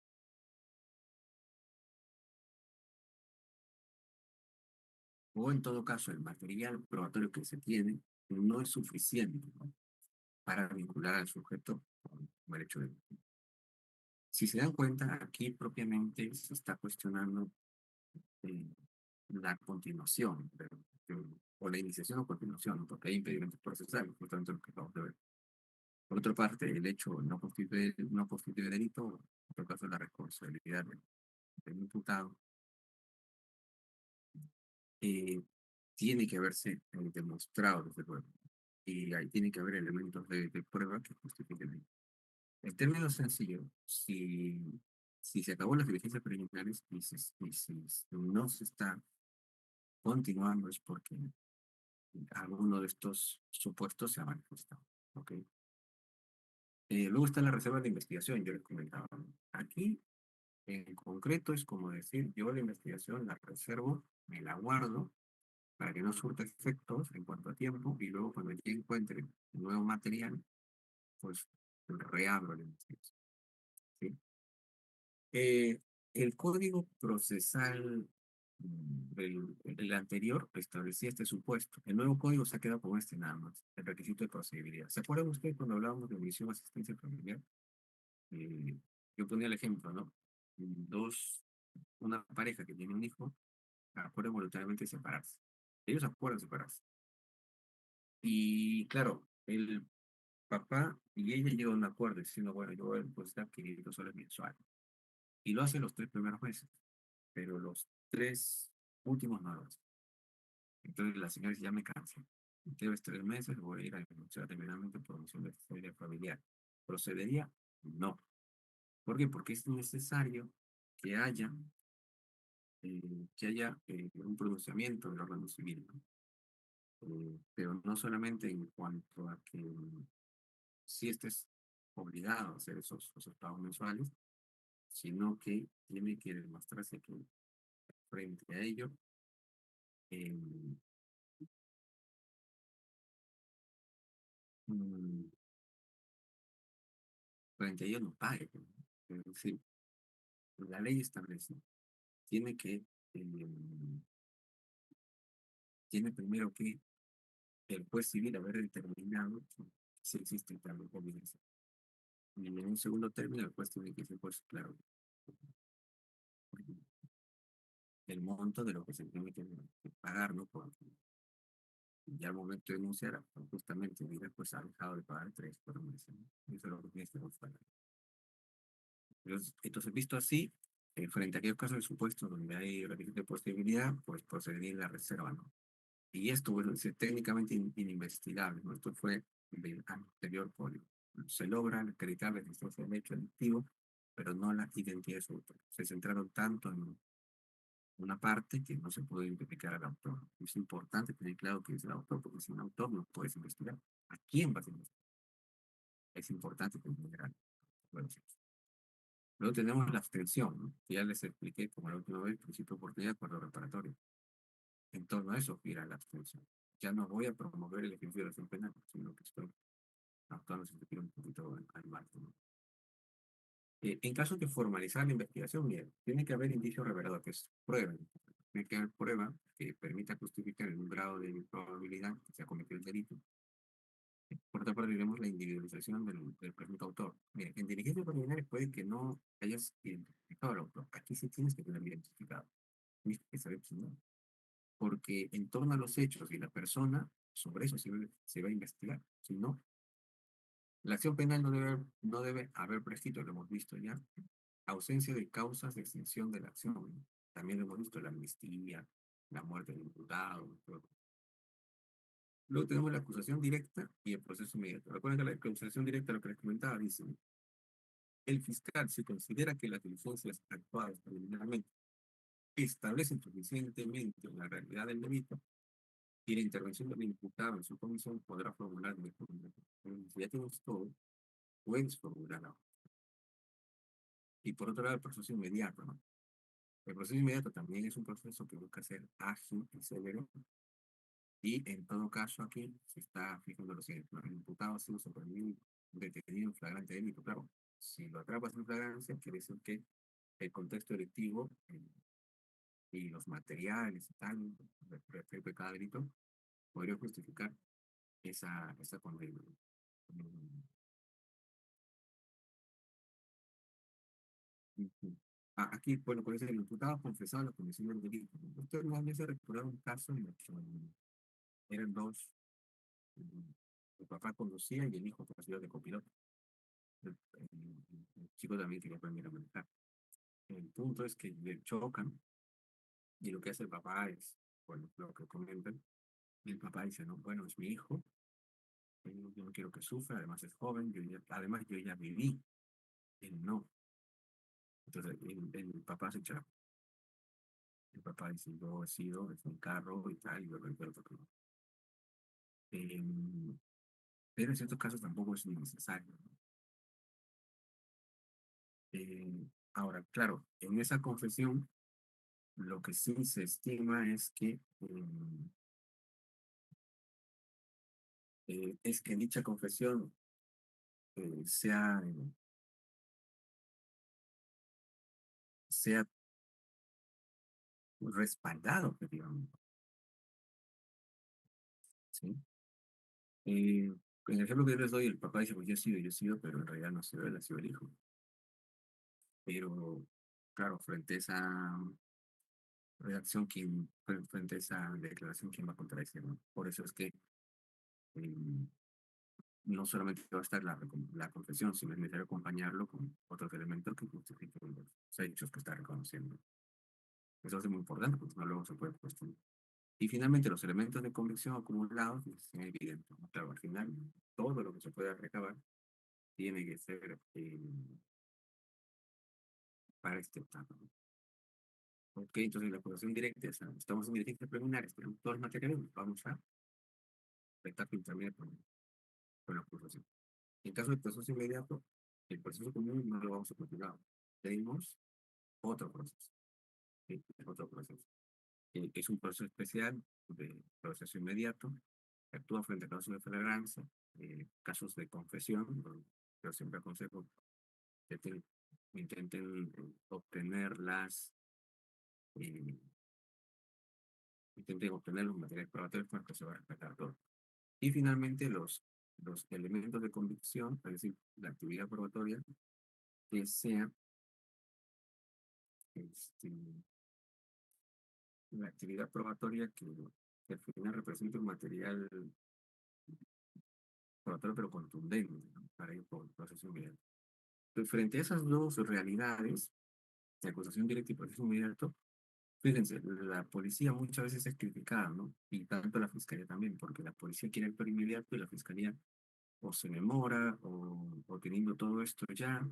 O en todo caso, el material probatorio que se tiene no es suficiente, ¿no?, para vincular al sujeto con el hecho de... Si se dan cuenta, aquí propiamente se está cuestionando eh, la continuación, o la iniciación o continuación, ¿no?, porque hay impedimentos procesales, justamente lo que acabamos de ver. Por otra parte, el hecho no constituye delito, en todo caso la responsabilidad del imputado, eh, tiene que haberse demostrado desde luego, y ahí tiene que haber elementos de prueba que justifiquen ello. El término es sencillo, si se acabó las diligencias preliminares y si no se está continuando es porque alguno de estos supuestos se ha manifestado. ¿Ok? Luego está la reserva de investigación, yo les comentaba, ¿no? Aquí, en concreto, es como decir, yo la investigación la reservo, me la guardo para que no surta efectos en cuanto a tiempo y luego cuando ya encuentre nuevo material, pues reabro la investigación. ¿Sí? Eh, el código procesal el anterior establecía este supuesto. El nuevo código se ha quedado con este nada más, el requisito de procedibilidad. ¿Se acuerdan ustedes cuando hablábamos de omisión asistencia familiar? Eh, yo ponía el ejemplo, ¿no? Una pareja que tiene un hijo acuerda voluntariamente separarse. Ellos acuerdan separarse. Y claro, el papá y ella llegan a un acuerdo diciendo, bueno, yo voy a depositar 500 soles mensuales. Y lo hace los 3 primeros meses, pero los 3 últimos no lo hace. Entonces la señora dice, ya me cansé. Debes 3 meses, voy a ir a denunciar terminalmente por omisión de familia familiar. ¿Procedería? No. ¿Por qué? Porque es necesario que haya, un pronunciamiento del órgano civil, ¿no? Pero no solamente en cuanto a que si estés obligado a hacer esos pagos mensuales, sino que tiene que demostrarse que frente a ello, eh, 41 no pague, ¿no? Es decir, la ley establece, tiene que, eh, tiene primero que el juez civil haber determinado si existe tal obligación. Y en un segundo término, el juez tiene que decir, pues claro, el monto de lo que se tiene que pagar, ¿no? Porque ya al momento de denunciar, justamente, mira, pues ha dejado de pagar 3 por meses, ¿no? Eso es lo que tiene que buscar. Entonces, visto así, frente a aquellos casos de supuesto donde hay requisito de posibilidad, pues procedería en la reserva, ¿no? Y esto, bueno, es técnicamente ininvestigable, ¿no? Esto fue del anterior código. se logra acreditar la existencia del hecho delictivo, pero no la identidad de su autor. Se centraron tanto en una parte que no se puede identificar al autor. Es importante tener claro que es el autor, porque sin autor no puedes investigar. ¿A quién vas a investigar? Es importante tener algo. Bueno, sí. Luego tenemos la abstención, ¿no? Que ya les expliqué como la última vez, principio de oportunidad, acuerdo reparatorio. En torno a eso gira la abstención. Ya no voy a promover el ejercicio de la acción penal, sino que estoy actuando si se quiere un poquito al margen, ¿no? En caso de formalizar la investigación, bien, tiene que haber indicio revelador, que es prueba. Tiene que haber prueba que permita justificar en un grado de probabilidad que se ha cometido el delito. Por otra parte, tenemos la individualización del presunto autor. Mira, en diligencias preliminares puede que no hayas identificado al autor. Aquí sí tienes que tener identificado. Tienes que saber quién es. Porque en torno a los hechos y la persona, sobre eso se va a investigar. Si no, la acción penal no debe haber prescrito, lo hemos visto ya. Ausencia de causas de extinción de la acción. También lo hemos visto, la amnistía, la muerte del imputado. Todo. Luego tenemos la acusación directa y el proceso inmediato. Recuerden que la acusación directa, lo que les comentaba, dice, el fiscal, si considera que las diligencias actuadas preliminarmente establecen suficientemente la realidad del delito y la intervención del imputado en su comisión, podrá formular mejor. Si ya tienes todo, puedes formular ahora. Y por otro lado, el proceso inmediato, ¿no? El proceso inmediato también es un proceso que busca ser ágil y severo. Y en todo caso, aquí se está fijando lo siguiente: ¿no? El imputado ha sido sorprendido, detenido en flagrante delito. Claro, si lo atrapas en flagrancia, quiere decir que el contexto delictivo y los materiales y tal, respecto de cada delito, podría justificar esa condena. Mm, ujú. Aquí, bueno, con ese el imputado ha confesado la comisión del delito. Esto no me hace recordar un caso en el que eran dos, el papá conducía y el hijo hacía de copiloto. El chico también quería aprender a manejar. El punto es que le chocan y lo que hace el papá es, bueno, lo que comentan, y el papá dice, no, bueno, es mi hijo, yo no quiero que sufra, además es joven, además yo ya viví, él no. Entonces el papá se echa, el papá dice, yo he sido, es un carro y tal, y yo recuerdo que no. Eh, pero en ciertos casos tampoco es necesario, ¿no? Ahora, claro, en esa confesión, lo que sí se estima es que dicha confesión sea respaldado objetivamente, ¿sí? Eh, en el ejemplo que yo les doy, el papá dice, pues yo he sido, pero en realidad no ha sido él, ha sido el hijo. Pero, claro, frente a esa redacción, frente a esa declaración, ¿quién va a contradecir, no? Por eso es que eh, no solamente va a estar la confesión, sino es necesario acompañarlo con otros elementos que justifiquen los hechos que está reconociendo. Eso es muy importante, porque no luego se puede cuestionar. Y finalmente, los elementos de convicción acumulados pues, son evidentes, ¿no? Claro, al final, todo lo que se pueda recabar tiene que ser para este etapa, ¿no? Ok, entonces la acusación directa, estamos en diligencias preliminares, tenemos todos los materiales, vamos a la etapa intermedia con la acusación. En caso de proceso inmediato, el proceso común no lo vamos a continuar. Tenemos otro proceso, ¿sí? Otro proceso. Que es un proceso especial de proceso inmediato, que actúa frente a casos de flagrancia, casos de confesión, ¿no? Yo siempre aconsejo que intenten obtener eh, intenten obtener los materiales probatorios con los que se va a respetar todo. Y finalmente los elementos de convicción, es decir, la actividad probatoria, que sea este, la actividad probatoria que al final represente un material probatorio pero contundente, ¿no? Para ir por el proceso inmediato. Entonces, frente a esas dos realidades, de acusación directa y proceso inmediato, fíjense, la policía muchas veces es criticada, ¿no? Y tanto la fiscalía también, porque la policía quiere actuar inmediato y la fiscalía o se demora, o teniendo todo esto ya,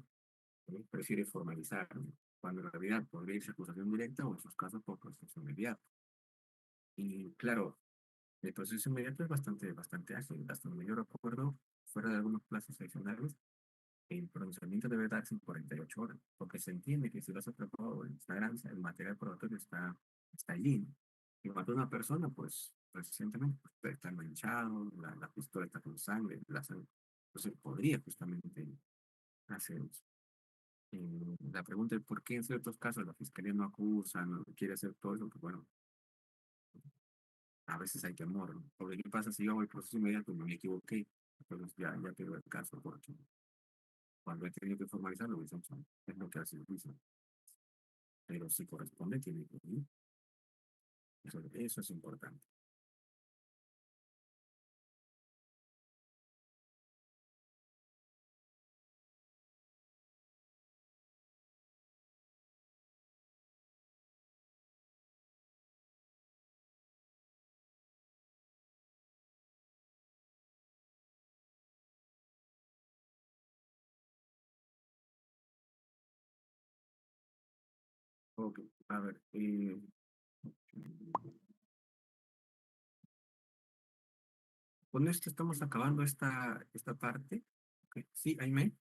prefiere formalizar, ¿no? Cuando en realidad podría irse a acusación directa o en sus casos por proceso inmediato. Y claro, el proceso inmediato es bastante ágil. Hasta donde yo recuerdo, fuera de algunos plazos adicionales, el pronunciamiento debe darse en 48 horas, porque se entiende que si vas a atrapado en flagrancia, el material probatorio está allí, ¿no? Y cuando una persona, pues, recientemente pues, está manchado, la pistola está con sangre, la sangre, entonces podría justamente hacer eso. La pregunta es por qué en ciertos casos la fiscalía no acusa, no quiere hacer todo eso, pues bueno, a veces hay temor, ¿no? Porque qué pasa si yo hago el proceso inmediato y me equivoqué, entonces ya pierdo el caso, porque cuando he tenido que formalizarlo, pues, es lo que hace el juicio. Pero si corresponde, tiene que ir. Eso es importante. Ok, a ver, con esto estamos acabando esta parte. Ok, sí, Aime.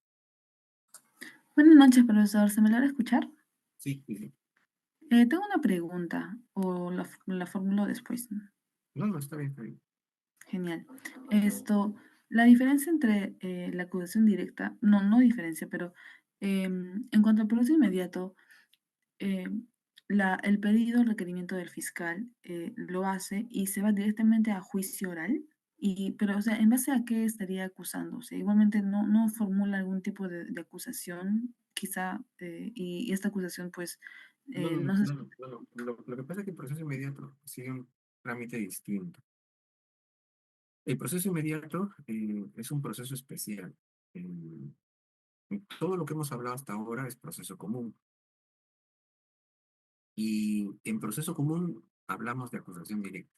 Buenas noches, profesor. ¿Se me logra escuchar? Sí, sí, sí. Tengo una pregunta, o la formulo después. No, no, está bien, está bien. Genial. La diferencia entre la acusación directa, no diferencia, pero en cuanto al proceso inmediato, eh, el pedido, el requerimiento del fiscal lo hace y se va directamente a juicio oral. Pero, o sea, ¿en base a qué estaría acusando? O sea, igualmente no formula algún tipo de acusación, quizá, y esta acusación, pues, No, no, no se... no, no, no, no. Lo que pasa es que el proceso inmediato sigue un trámite distinto. El proceso inmediato es un proceso especial. Eh, Todo lo que hemos hablado hasta ahora es proceso común. Y en proceso común hablamos de acusación directa.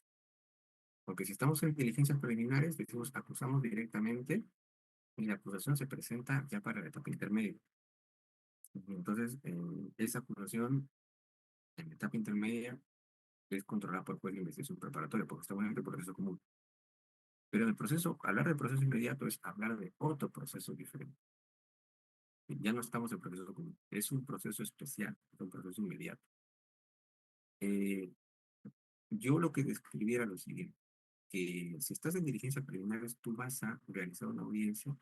Porque si estamos en diligencias preliminares, decimos acusamos directamente y la acusación se presenta ya para la etapa intermedia. Entonces, esa acusación en la etapa intermedia es controlada por el juez de investigación preparatoria, porque estamos en el proceso común. Pero en el proceso, hablar de proceso inmediato es hablar de otro proceso diferente. Ya no estamos en proceso común, es un proceso especial, es un proceso inmediato. Eh, yo lo que describiera lo siguiente, que si estás en diligencia preliminares, tú vas a realizar una audiencia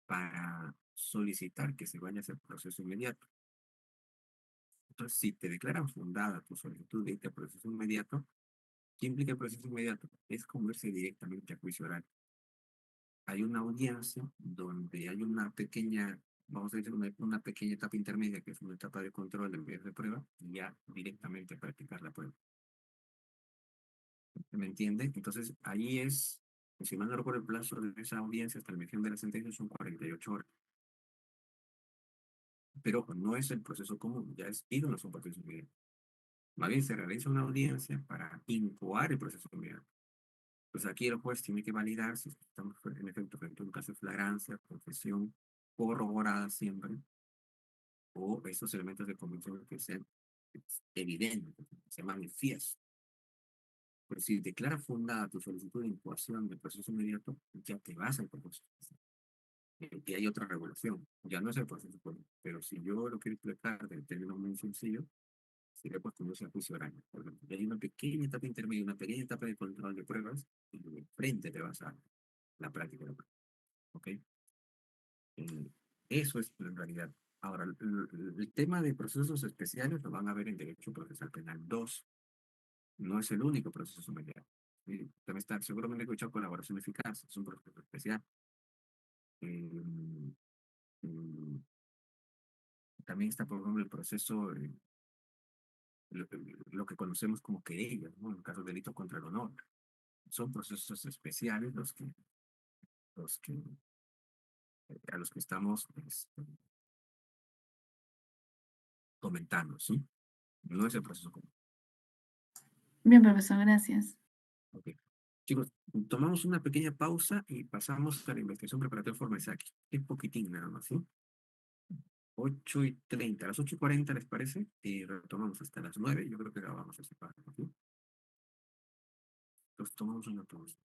para solicitar que se vaya a hacer proceso inmediato. Entonces, si te declaran fundada tu solicitud de irte a proceso inmediato, ¿qué implica el proceso inmediato? Es como irse directamente a juicio oral. Hay una audiencia donde hay una pequeña, vamos a decir, una pequeña etapa intermedia, que es una etapa de control de medios de prueba, y ya directamente a practicar la prueba. ¿Me entiende? Entonces, ahí es, si mal no recuerdo el plazo de esa audiencia hasta la emisión de la sentencia son 48 horas. Pero no es el proceso común, ya es ir a un proceso inmediato. Más bien se realiza una audiencia para incoar el proceso inmediato. Pues aquí el juez tiene que validar si estamos en efecto frente a un caso de flagrancia, confesión corroborada siempre, o esos elementos de convicción que sean evidentes, que se manifiesten. Pues si declara fundada tu solicitud de incoación del proceso inmediato, ya te vas al proceso. Y hay otra regulación, ya no es el proceso común, pero si yo lo quiero explicar de términos muy sencillo, sería pues conduce a juicio oral. Por ejemplo, hay una pequeña etapa intermedia, una pequeña etapa de control de pruebas, y de frente te vas a la práctica de la prueba. ¿Ok? Eh, Eso es en realidad. Ahora, el tema de procesos especiales lo van a ver en Derecho Procesal Penal 2. No es el único proceso inmediato. También está, seguramente he escuchado colaboración eficaz, es un proceso especial. Eh, mm, También está, por ejemplo, el proceso, lo que conocemos como querella, ¿no? En el caso de delitos contra el honor. Son procesos especiales los que, a los que estamos comentando, ¿sí? No es el proceso común. Bien, profesor, gracias. Ok. Chicos, tomamos una pequeña pausa y pasamos a la investigación preparatoria de forma exacta. Es poquitín nada más, ¿sí? 8:30, a las 8:40 ¿les parece? Y retomamos hasta las 9, yo creo que acabamos ese párrafo, ¿sí? Entonces tomamos una pausa.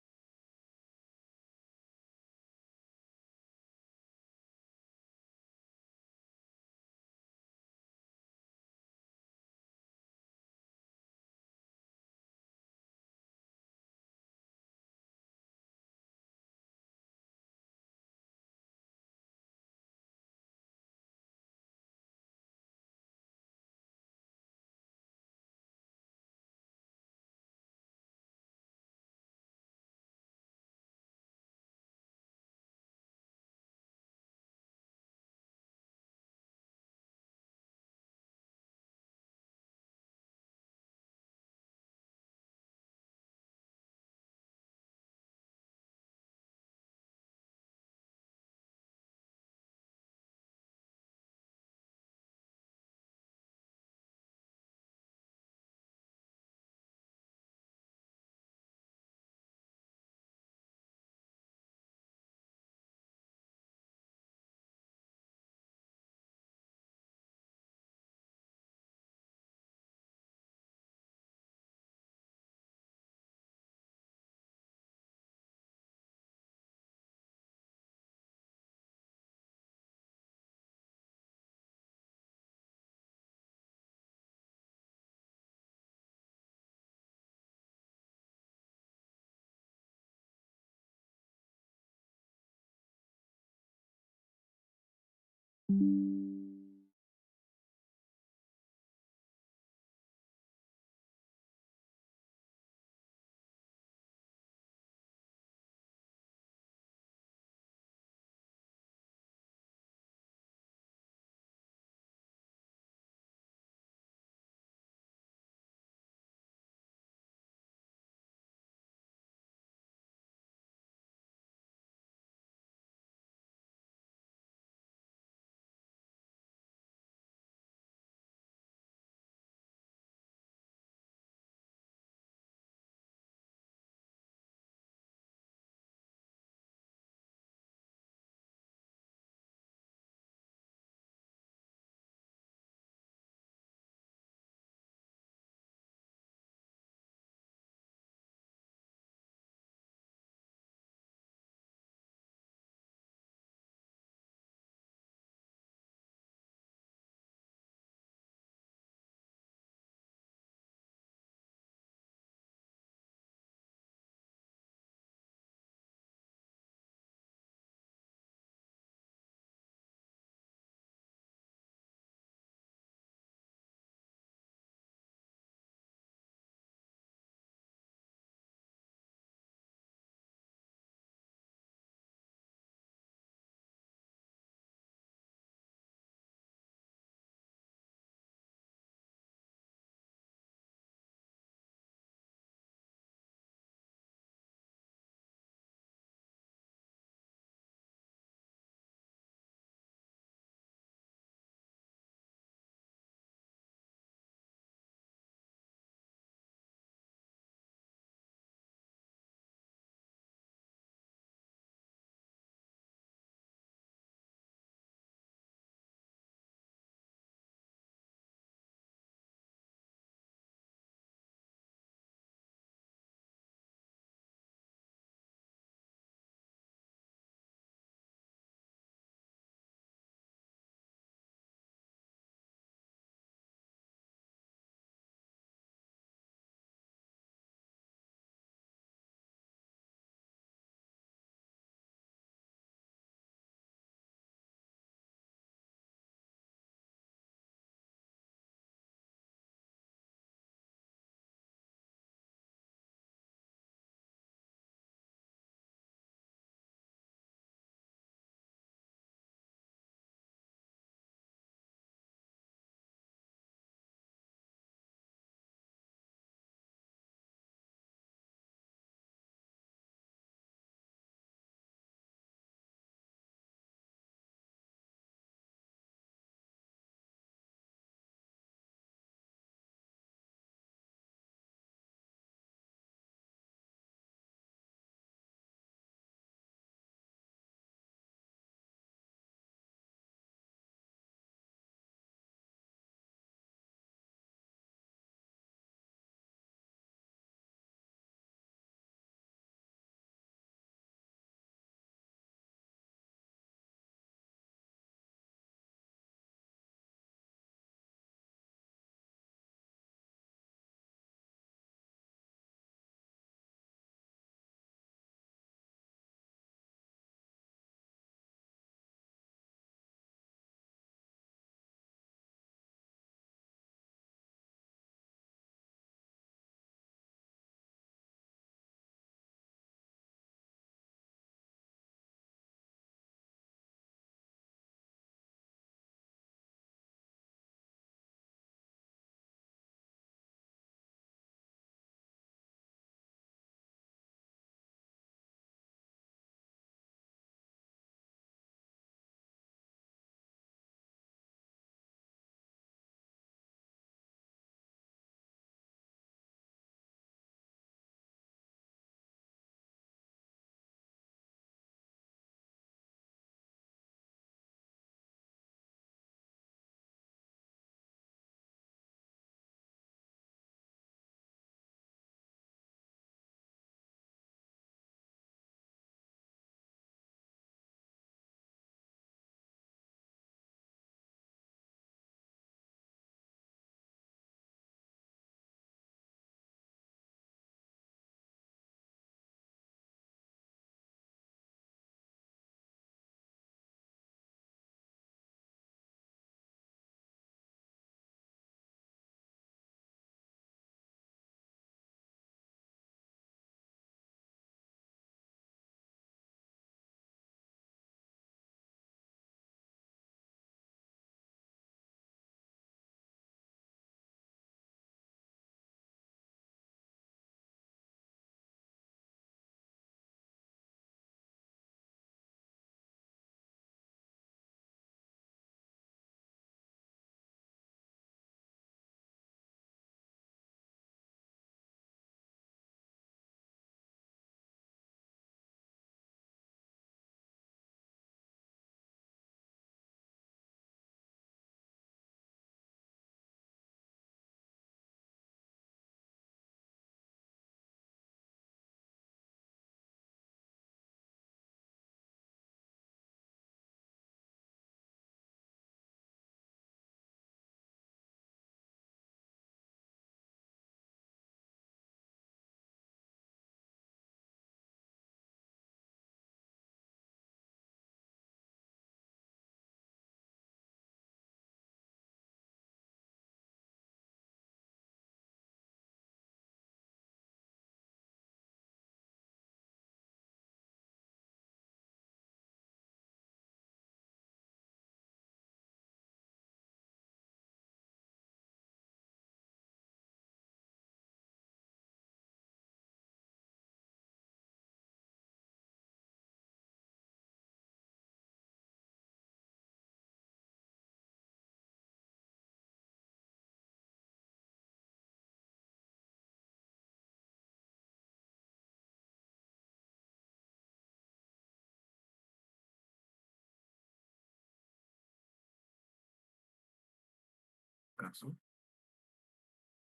caso,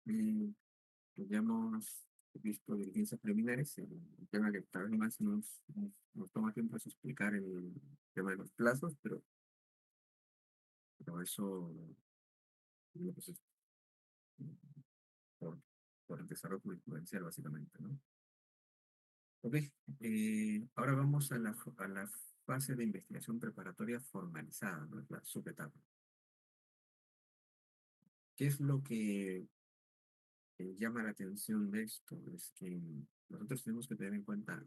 eh, ya hemos visto diligencias preliminares, el tema que tal vez más nos toma tiempo es explicar el tema de los plazos, pero eso pues, es por, por el desarrollo jurisprudencial, básicamente, ¿no? Ok, ahora vamos a la fase de investigación preparatoria formalizada, ¿no? La subetapa. ¿Qué es lo que llama la atención de esto? Es que nosotros tenemos que tener en cuenta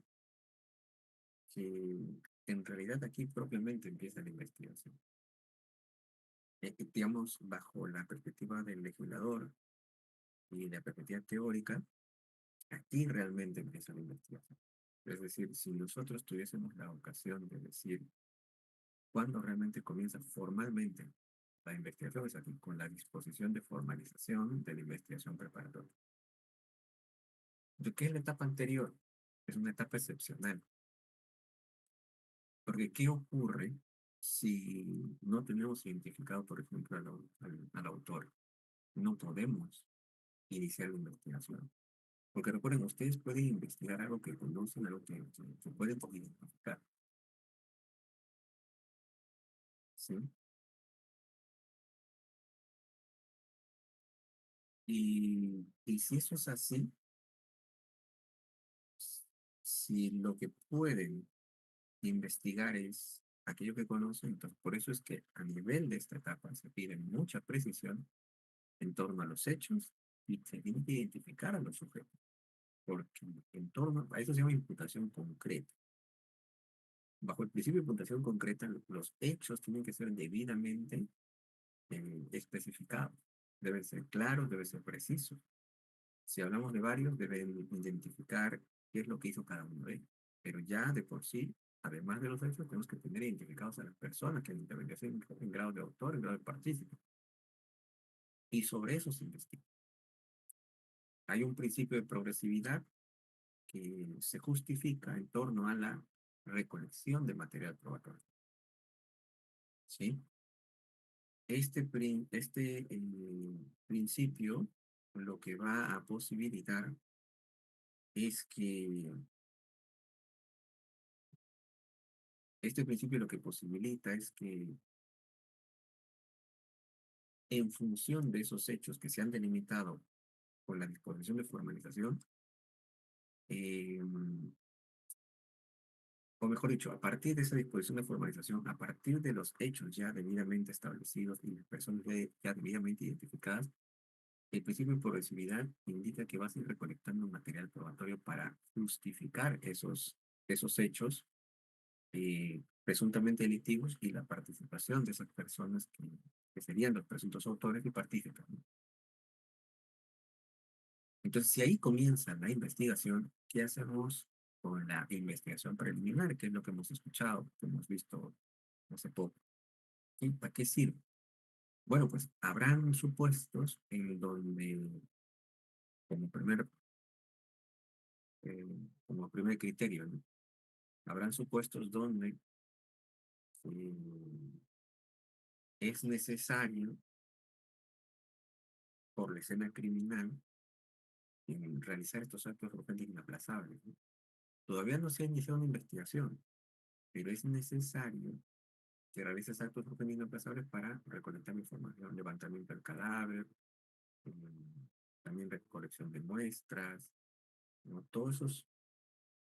que en realidad aquí propiamente empieza la investigación. Digamos, bajo la perspectiva del legislador y la perspectiva teórica, aquí realmente empieza la investigación. Es decir, si nosotros tuviésemos la ocasión de decir cuándo realmente comienza formalmente la investigación, es aquí, con la disposición de formalización de la investigación preparatoria. ¿De qué es la etapa anterior? Es una etapa excepcional. Porque ¿qué ocurre si no tenemos identificado, por ejemplo, al autor? No podemos iniciar la investigación. Porque recuerden, ustedes pueden investigar algo que conocen, algo que pueden identificar. ¿Sí? Y si eso es así, si lo que pueden investigar es aquello que conocen, entonces por eso es que a nivel de esta etapa se pide mucha precisión en torno a los hechos y se tiene que identificar a los sujetos, porque en torno a eso se llama imputación concreta. Bajo el principio de imputación concreta, los hechos tienen que ser debidamente especificados, deben ser claros, deben ser precisos. Si hablamos de varios, deben identificar qué es lo que hizo cada uno de ellos. Pero ya de por sí, además de los hechos, tenemos que tener identificados a las personas que han intervenido en grado de autor, en grado de partícipe. Y sobre eso se investiga. Hay un principio de progresividad que se justifica en torno a la recolección de material probatorio. ¿Sí? Principio lo que va a posibilitar es que este principio lo que posibilita es que en función de esos hechos que se han delimitado con la disposición de formalización, eh, o mejor dicho, a partir de esa disposición de formalización, a partir de los hechos ya debidamente establecidos y las personas ya debidamente identificadas, el principio de progresividad indica que vas a ir recolectando material probatorio para justificar esos hechos presuntamente delictivos y la participación de esas personas que serían los presuntos autores y partícipes, ¿no? Entonces, si ahí comienza la investigación, ¿qué hacemos con la investigación preliminar? Que es lo que hemos escuchado, que hemos visto hace poco. ¿Y para qué sirve? Bueno, pues habrán supuestos en donde, como primer, como primer criterio, ¿no? Habrán supuestos donde eh, es necesario, por la escena criminal, realizar estos actos urgentes inaplazables, ¿no? Todavía no se ha iniciado una investigación, pero es necesario que realices actos urgentes inaplazables para recolectar información, levantamiento del cadáver, también recolección de muestras, ¿no? Todos esos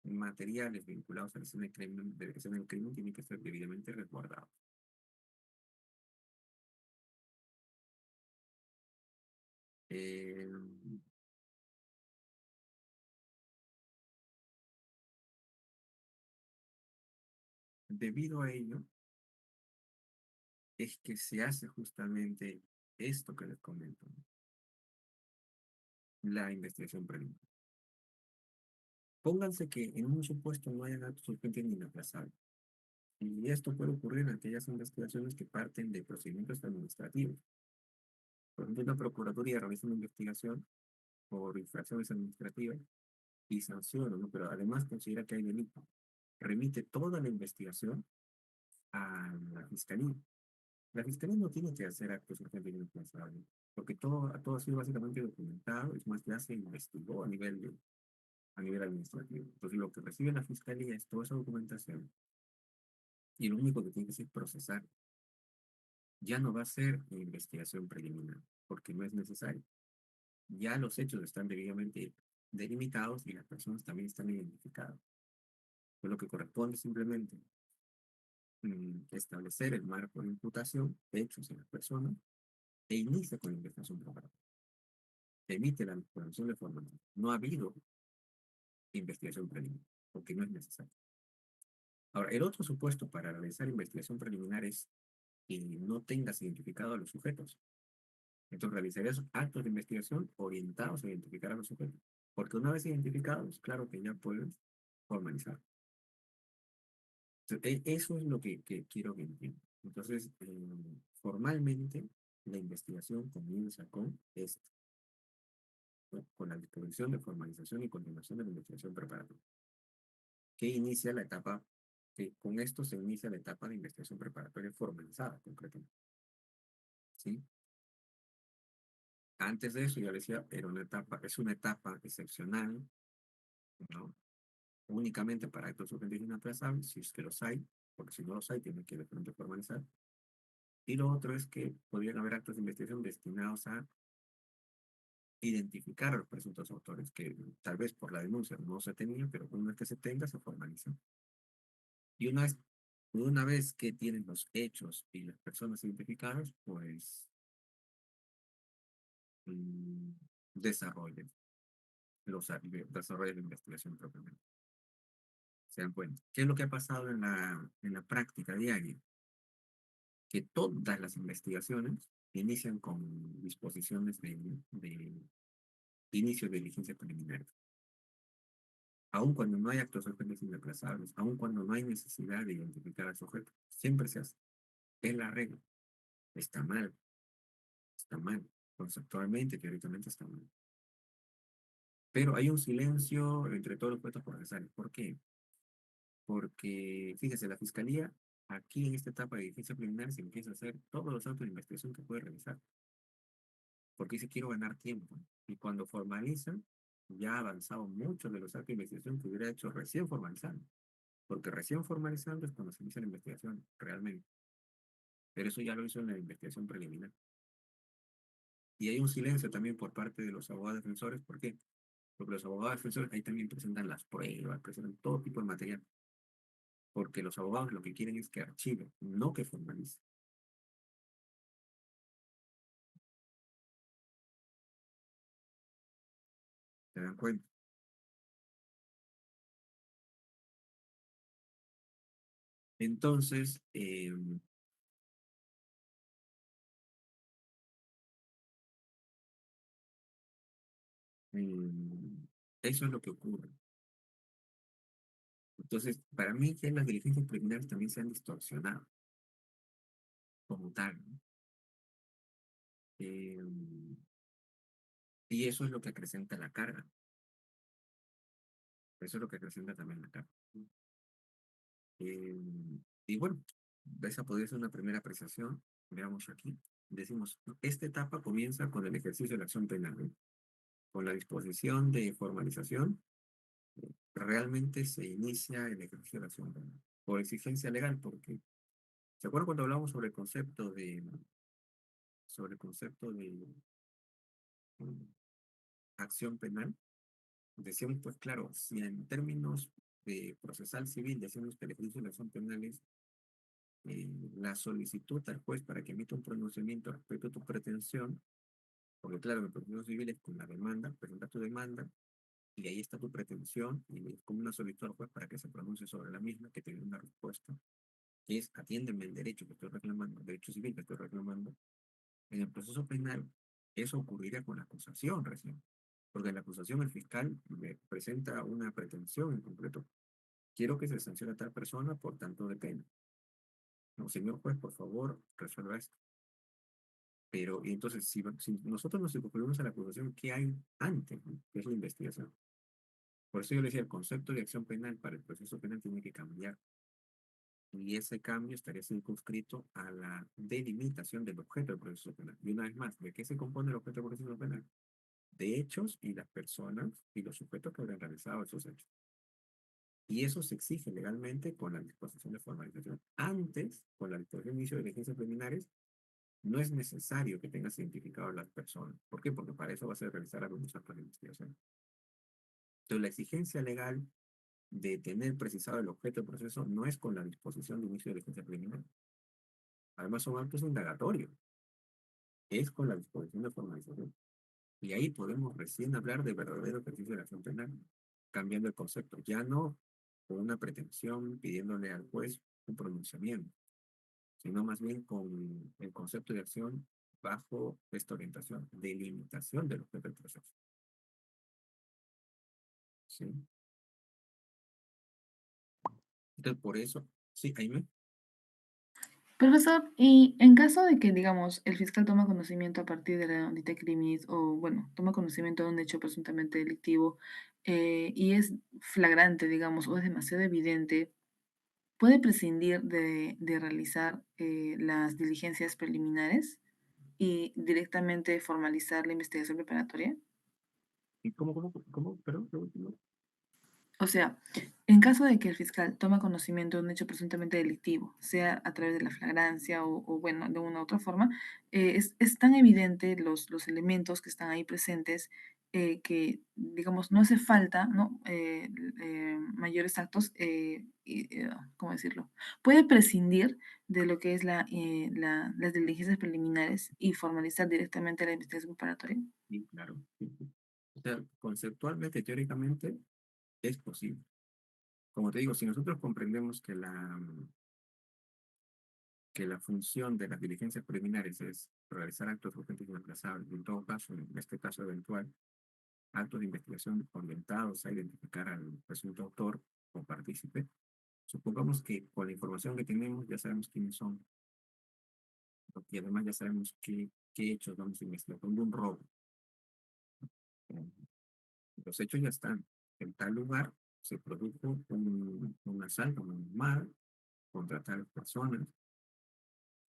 materiales vinculados a la escena del crimen tienen que ser debidamente resguardados. Eh, Debido a ello, es que se hace justamente esto que les comento, ¿no? La investigación preliminar. Pónganse que en un supuesto no hayan actos urgentes ni inaplazables. Y esto puede ocurrir en aquellas investigaciones que parten de procedimientos administrativos. Por ejemplo, una procuraduría realiza una investigación por infracciones administrativas y sanciona, ¿no? Pero además considera que hay delito. Remite toda la investigación a la fiscalía. La fiscalía no tiene que hacer actos urgentes y inaplazables. porque todo ha sido básicamente documentado, es más, ya se investigó a nivel administrativo. Entonces, lo que recibe la fiscalía es toda esa documentación y lo único que tiene que hacer es procesar. Ya no va a ser investigación preliminar, porque no es necesario. Ya los hechos están debidamente delimitados y las personas también están identificadas. Pues lo que corresponde es simplemente establecer el marco de imputación, hechos en las personas, e inicia con la investigación preparatoria. Emite la declaración de forma. No ha habido investigación preliminar, porque no es necesario. Ahora, el otro supuesto para realizar investigación preliminar es que no tengas identificado a los sujetos. Entonces, realizarías actos de investigación orientados a identificar a los sujetos. Porque una vez identificados, claro que ya puedes formalizar. Entonces, eso es lo que quiero que entiendan. Entonces, formalmente, la investigación comienza con esto, ¿no? Con la disposición de formalización y continuación de la investigación preparatoria, que inicia la etapa, que con esto se inicia la etapa de investigación preparatoria formalizada, concretamente. ¿Sí? Antes de eso, ya decía, es una etapa excepcional, ¿no? Únicamente para actos ofensivos inaplazables, si es que los hay, porque si no los hay, tienen que de pronto formalizar. Y lo otro es que podrían haber actos de investigación destinados a identificar a los presuntos autores, que tal vez por la denuncia no se tenía, pero una vez que se tenga, se formaliza. Y una vez que tienen los hechos y las personas identificadas, pues mm, desarrollen desarrollen la investigación propiamente. Se dan cuenta. ¿Qué es lo que ha pasado en la práctica diaria? Que todas las investigaciones inician con disposiciones de inicio de diligencia preliminar. Aun cuando no hay actos urgentes inaplazables, aun cuando no hay necesidad de identificar al sujeto, siempre se hace. Es la regla. Está mal, está mal. Conceptualmente, teóricamente está mal. Pero hay un silencio entre todos los puestos procesales. ¿Por qué? Porque, fíjese, la fiscalía, aquí en esta etapa de diligencia preliminar, se empieza a hacer todos los actos de investigación que puede realizar. Porque dice, quiero ganar tiempo. Y cuando formalizan, ya ha avanzado mucho de los actos de investigación que hubiera hecho recién formalizando. Porque recién formalizando es cuando se inicia la investigación, realmente. Pero eso ya lo hizo en la investigación preliminar. Y hay un silencio también por parte de los abogados defensores. ¿Por qué? Porque los abogados defensores ahí también presentan las pruebas, presentan todo tipo de material. Porque los abogados lo que quieren es que archive, no que formalice. ¿Se dan cuenta? Entonces, eso es lo que ocurre. Entonces, para mí que las diligencias preliminares también se han distorsionado como tal, ¿no? Eh, y eso es lo que acrecenta la carga. Eso es lo que acrecenta también la carga. Eh, y bueno, esa podría ser una primera apreciación. Veamos aquí. Decimos, esta etapa comienza con el ejercicio de la acción penal, ¿no? Con la disposición de formalización, realmente se inicia el ejercicio de la acción penal. Por exigencia legal, porque, ¿se acuerdan cuando hablamos sobre el concepto de acción penal? Decíamos, pues claro, si en términos de procesal civil decimos que el ejercicio de la acción penal es la solicitud al juez para que emita un pronunciamiento respecto a tu pretensión, porque claro, el proceso civil es con la demanda, presentas tu demanda, y ahí está tu pretensión, y es como una solicitud al juez para que se pronuncie sobre la misma, que te dé una respuesta, que es atiéndeme el derecho que estoy reclamando, el derecho civil que estoy reclamando. En el proceso penal, eso ocurriría con la acusación recién, porque en la acusación el fiscal me presenta una pretensión en concreto. Quiero que se sancione a tal persona por tanto de pena. No, señor juez, por favor, resuelva esto. Pero, y entonces, si nosotros nos circunscribimos a la acusación, ¿qué hay antes, no? ¿Qué es la investigación? Por eso yo le decía, el concepto de acción penal para el proceso penal tiene que cambiar. Y ese cambio estaría circunscrito a la delimitación del objeto del proceso penal. Y una vez más, ¿de qué se compone el objeto del proceso penal? De hechos y las personas y los sujetos que habrán realizado esos hechos. Y eso se exige legalmente con la disposición de formalización. Antes, con la disposición de inicio de diligencias preliminares, no es necesario que tengas identificado a las personas. ¿Por qué? Porque para eso vas a realizar algunos actos de investigación. Entonces, la exigencia legal de tener precisado el objeto del proceso no es con la disposición de inicio de diligencia preliminar. Además, son actos indagatorios. Es con la disposición de formalización. Y ahí podemos recién hablar de verdadero ejercicio de la acción penal, cambiando el concepto. Ya no con una pretensión pidiéndole al juez un pronunciamiento, sino más bien con el concepto de acción bajo esta orientación, de limitación del objeto del proceso. ¿Sí? Entonces, por eso, sí, Jaime. Profesor, y en caso de que, digamos, el fiscal toma conocimiento a partir de la dita criminis o, bueno, toma conocimiento de un hecho presuntamente delictivo y es flagrante, digamos, o es demasiado evidente, ¿puede prescindir de realizar las diligencias preliminares y directamente formalizar la investigación preparatoria? ¿Y cómo? Perdón, lo último. O sea, en caso de que el fiscal toma conocimiento de un hecho presuntamente delictivo, sea a través de la flagrancia o, bueno, de una u otra forma, es tan evidente los elementos que están ahí presentes que, digamos, no hace falta, ¿no? Mayores actos, ¿cómo decirlo? Puede prescindir de lo que es las diligencias preliminares y formalizar directamente la investigación preparatoria. Sí, claro. Sí, sí. O sea, conceptualmente, teóricamente, es posible. Como te digo, si nosotros comprendemos que la función de las diligencias preliminares es realizar actos urgentes y inaplazables, y en todo caso, en este caso eventual, actos de investigación orientados a identificar al presunto autor o partícipe, supongamos que con la información que tenemos ya sabemos quiénes son, y además ya sabemos qué hechos vamos a investigar. Como un robo. eh, Los hechos ya están. En tal lugar se produjo un asalto normal contra tales personas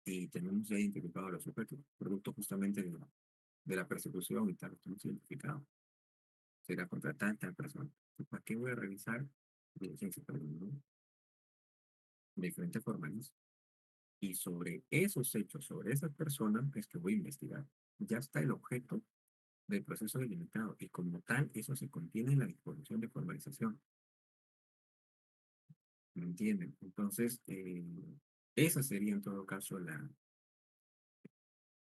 y tenemos ya identificado a los sujetos, producto justamente de la persecución y tal, estamos identificados. Será contra tal persona. ¿Para qué voy a revisar diligencia preliminar de diferentes formas? Y sobre esos hechos, sobre esas personas, es que voy a investigar. Ya está el objeto del proceso delimitado y como tal, eso se contiene en la disposición de formalización. ¿Me entienden? Entonces, esa sería en todo caso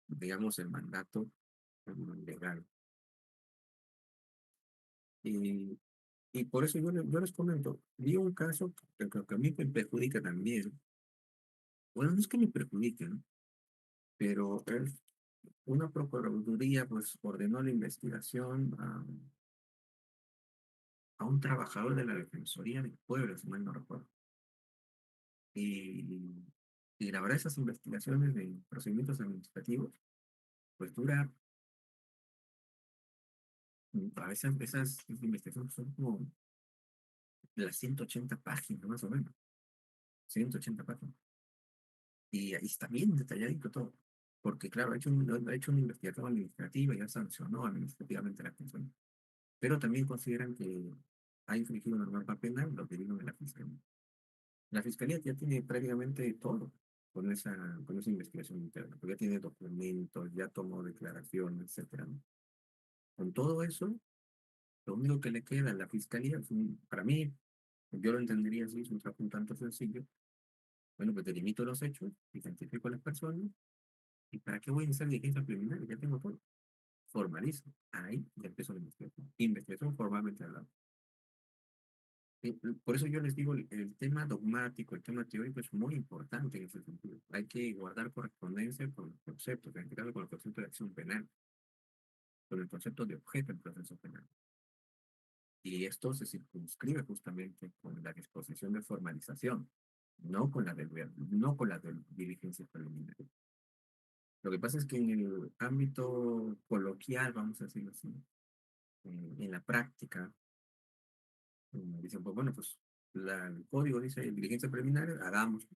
digamos, el mandato legal. Y, y por eso yo les comento, vi un caso que creo que a mí me perjudica también. Bueno, no es que me perjudique, ¿no? Pero una procuraduría pues ordenó la investigación a un trabajador de la Defensoría del Pueblo, si mal no recuerdo. Y, y la verdad esas investigaciones de procedimientos administrativos pues dura, a veces esas investigaciones son como de las 180 páginas más o menos, 180 páginas. Y ahí está bien detalladito todo. Porque claro, ha hecho una investigación administrativa y ya sancionó administrativamente a la persona. Pero también consideran que ha infringido una norma penal, lo derivan de la fiscalía. La fiscalía ya tiene prácticamente todo con esa investigación interna, porque ya tiene documentos, ya tomó declaraciones, etcétera, ¿no? Con todo eso, lo único que le queda a la fiscalía, para mí, yo lo entendería así, es un trabajo un tanto sencillo. Bueno, pues delimito los hechos, identifico a las personas, ¿y para qué voy a hacer diligencia preliminar? Ya tengo todo. Formalizo. Ahí ya empezó la investigación. Investigación formalmente hablando. Por eso yo les digo, el tema dogmático, el tema teórico es muy importante en ese sentido. Hay que guardar correspondencia con los conceptos, en este caso con el concepto de acción penal, con el concepto de objeto en proceso penal. Y esto se circunscribe justamente con la disposición de formalización, no con la de diligencia preliminar. Lo que pasa es que en el ámbito coloquial, vamos a decirlo así, en la práctica, dicen, pues bueno, pues el código dice diligencia preliminar, hagamos,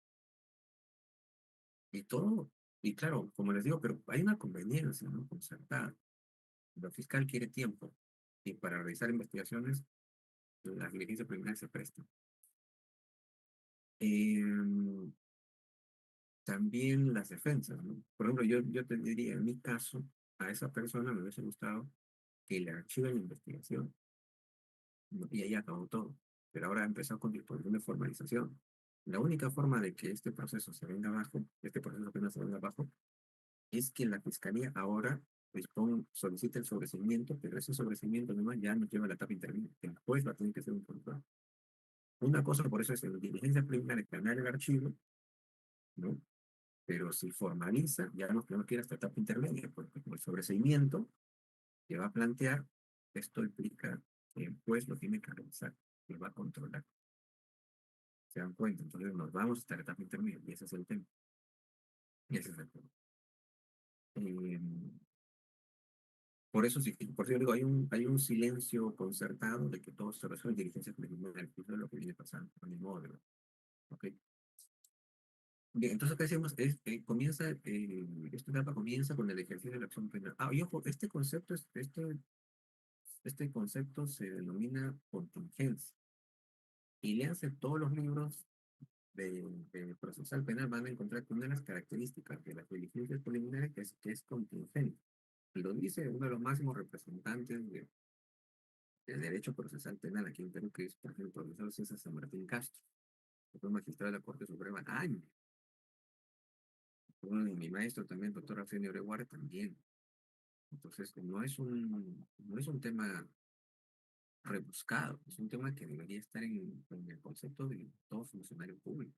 y todo, y claro, como les digo, pero hay una conveniencia, ¿no? Concertada. Lo fiscal quiere tiempo, y para realizar investigaciones, las diligencias preliminares se prestan. Em, También las defensas, ¿no? Por ejemplo, yo te diría, en mi caso, a esa persona me hubiese gustado que le archiven la investigación, ¿no? Y ahí acabó todo. Pero ahora ha empezado con disposición de formalización. La única forma de que este proceso se venga abajo, este proceso apenas se venga abajo, es que la fiscalía ahora solicita el sobreseimiento, pero ese sobreseimiento nomás ya no lleva a la etapa intermedia. El juez va a tener que hacer un control. Una cosa, por eso es en diligencia preliminar, ganar el archivo, ¿no? Pero si formaliza, ya no tenemos que ir hasta etapa intermedia, porque como el sobreseimiento que va a plantear, esto implica que el juez lo tiene que revisar, lo va a controlar. ¿Se dan cuenta? Entonces nos vamos hasta la etapa intermedia, y ese es el tema. Y ese es el tema. Eh, por eso, sí, por eso yo digo, hay un silencio concertado de que todo se resuelve en diligencia preliminar, eso es lo que viene pasando, a mi modo de ver. ¿Ok? Bien, entonces acá decimos, esta etapa comienza con el ejercicio de la acción penal. Ah, y ojo, este concepto se denomina contingencia. Y léanse todos los libros de procesal penal, van a encontrar que una de las características de las diligencias preliminares es contingente. Lo dice uno de los máximos representantes del derecho procesal penal aquí en Perú, que es, por ejemplo, el profesor César San Martín Castro, que fue magistrado de la Corte Suprema años. Mi maestro también, doctor Arsenio Oreguara, también. Entonces, no es un tema rebuscado, es un tema que debería estar en el concepto de todo funcionario público.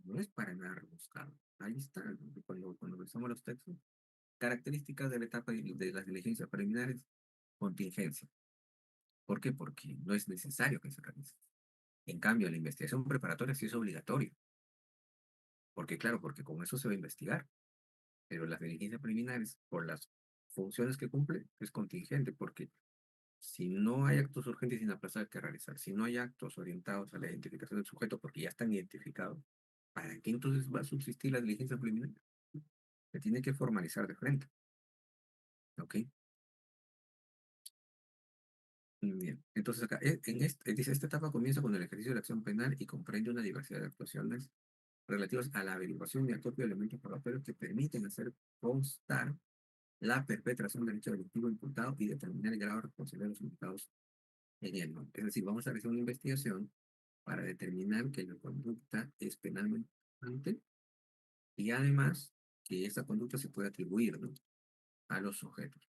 No es para nada rebuscado. Ahí está, cuando revisamos los textos, características de la etapa de las diligencias preliminares, contingencia. ¿Por qué? Porque no es necesario que se realice. En cambio, la investigación preparatoria sí es obligatoria. Porque, claro, porque con eso se va a investigar. Pero las diligencias preliminares, por las funciones que cumple, es contingente, porque si no hay actos urgentes sin aplazar que realizar, si no hay actos orientados a la identificación del sujeto porque ya están identificados, ¿para qué entonces va a subsistir la diligencia preliminar? Se tiene que formalizar de frente. ¿Ok? Bien. Entonces acá, dice, esta etapa comienza con el ejercicio de la acción penal y comprende una diversidad de actuaciones relativas a la averiguación y acopio de elementos probatorios que permiten hacer constar la perpetración del hecho delictivo imputado y determinar el grado de responsabilidad de los imputados en él, ¿no? Es decir, vamos a realizar una investigación para determinar que la conducta es penalmente relevante y además que esa conducta se puede atribuir, ¿no? A los sujetos.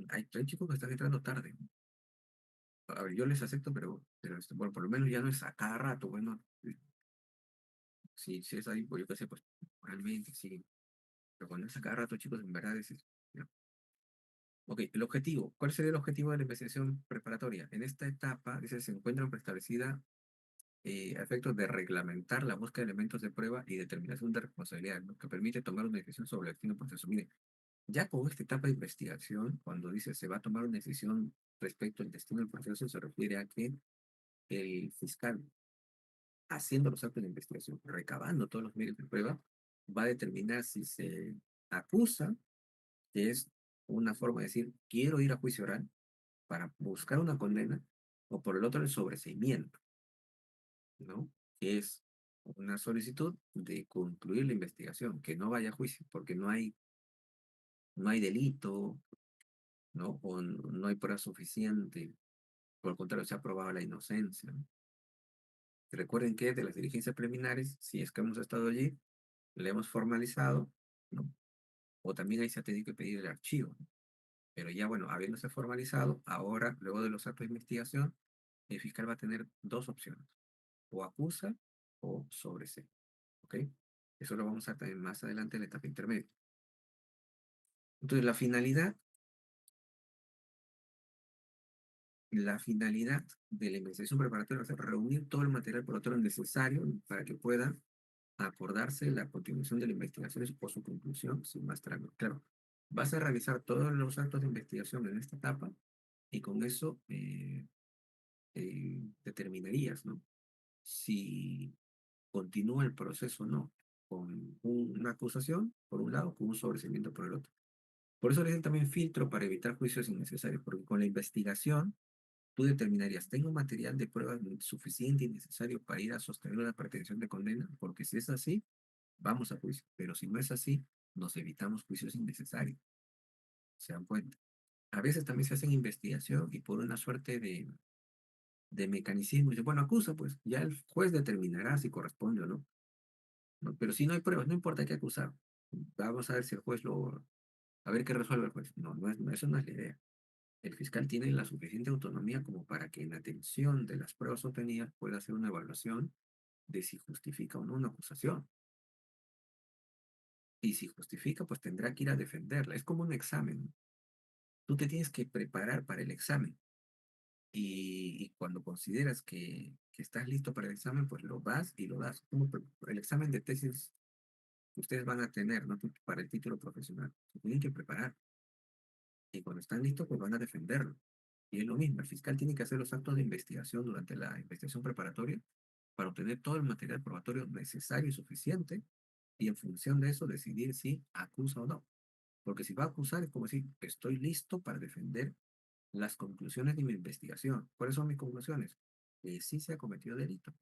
Hay chicos que están entrando tarde. A ver, yo les acepto, pero bueno, por lo menos ya no es a cada rato. Bueno, si es ahí, pues yo qué sé, pues realmente sí. Pero cuando es a cada rato, chicos, en verdad es eso, ¿no? Ok, el objetivo. ¿Cuál sería el objetivo de la investigación preparatoria? En esta etapa, dice, se encuentra preestablecida a efectos de reglamentar la búsqueda de elementos de prueba y determinación de responsabilidad, ¿no? Que permite tomar una decisión sobre el destino del proceso. Mire, ya con esta etapa de investigación, cuando dice se va a tomar una decisión respecto al destino del proceso, se refiere a que el fiscal, haciendo los actos de investigación, recabando todos los medios de prueba, va a determinar si se acusa, que es una forma de decir, quiero ir a juicio oral para buscar una condena, o por el otro el sobreseimiento, ¿no? Que es una solicitud de concluir la investigación, que no vaya a juicio, porque no hay delito, ¿no? O no hay prueba suficiente, por el contrario, se ha probado la inocencia, ¿no? Recuerden que de las diligencias preliminares, si es que hemos estado allí, le hemos formalizado, ¿no? O también ahí se ha tenido que pedir el archivo, ¿no? Pero ya, bueno, habiéndose formalizado, ahora, luego de los actos de investigación, el fiscal va a tener dos opciones, o acusa o sobresee, ¿ok? Eso lo vamos a tener más adelante en la etapa intermedia. Entonces, la finalidad de la investigación preparatoria va a ser reunir todo el material probatorio necesario para que pueda acordarse la continuación de la investigación o su conclusión sin más trámite. Claro, vas a realizar todos los actos de investigación en esta etapa y con eso determinarías, ¿no? si continúa el proceso o no, con una acusación por un lado, con un sobreseimiento por el otro. Por eso le dicen también filtro para evitar juicios innecesarios, porque con la investigación tú determinarías, ¿tengo material de prueba suficiente y necesario para ir a sostener una pretensión de condena? Porque si es así, vamos a juicio, pero si no es así, nos evitamos juicios innecesarios. ¿Se dan cuenta? A veces también se hacen investigación y por una suerte de mecanicismo, dice, bueno, acusa, pues ya el juez determinará si corresponde o no, ¿no? Pero si no hay pruebas, no importa qué acusar. Vamos a ver si el juez a ver qué resuelve el juez. No, eso no es la idea. El fiscal tiene la suficiente autonomía como para que en atención de las pruebas obtenidas pueda hacer una evaluación de si justifica o no una acusación. Y si justifica, pues tendrá que ir a defenderla. Es como un examen. Tú te tienes que preparar para el examen. Y cuando consideras que estás listo para el examen, pues lo vas y lo das. Como el examen de tesis que ustedes van a tener, ¿no? Para el título profesional. Se tienen que preparar. Y cuando están listos, pues van a defenderlo. Y es lo mismo, el fiscal tiene que hacer los actos de investigación durante la investigación preparatoria para obtener todo el material probatorio necesario y suficiente y en función de eso decidir si acusa o no. Porque si va a acusar es como decir, estoy listo para defender las conclusiones de mi investigación. ¿Cuáles son mis conclusiones? Que sí se ha cometido delito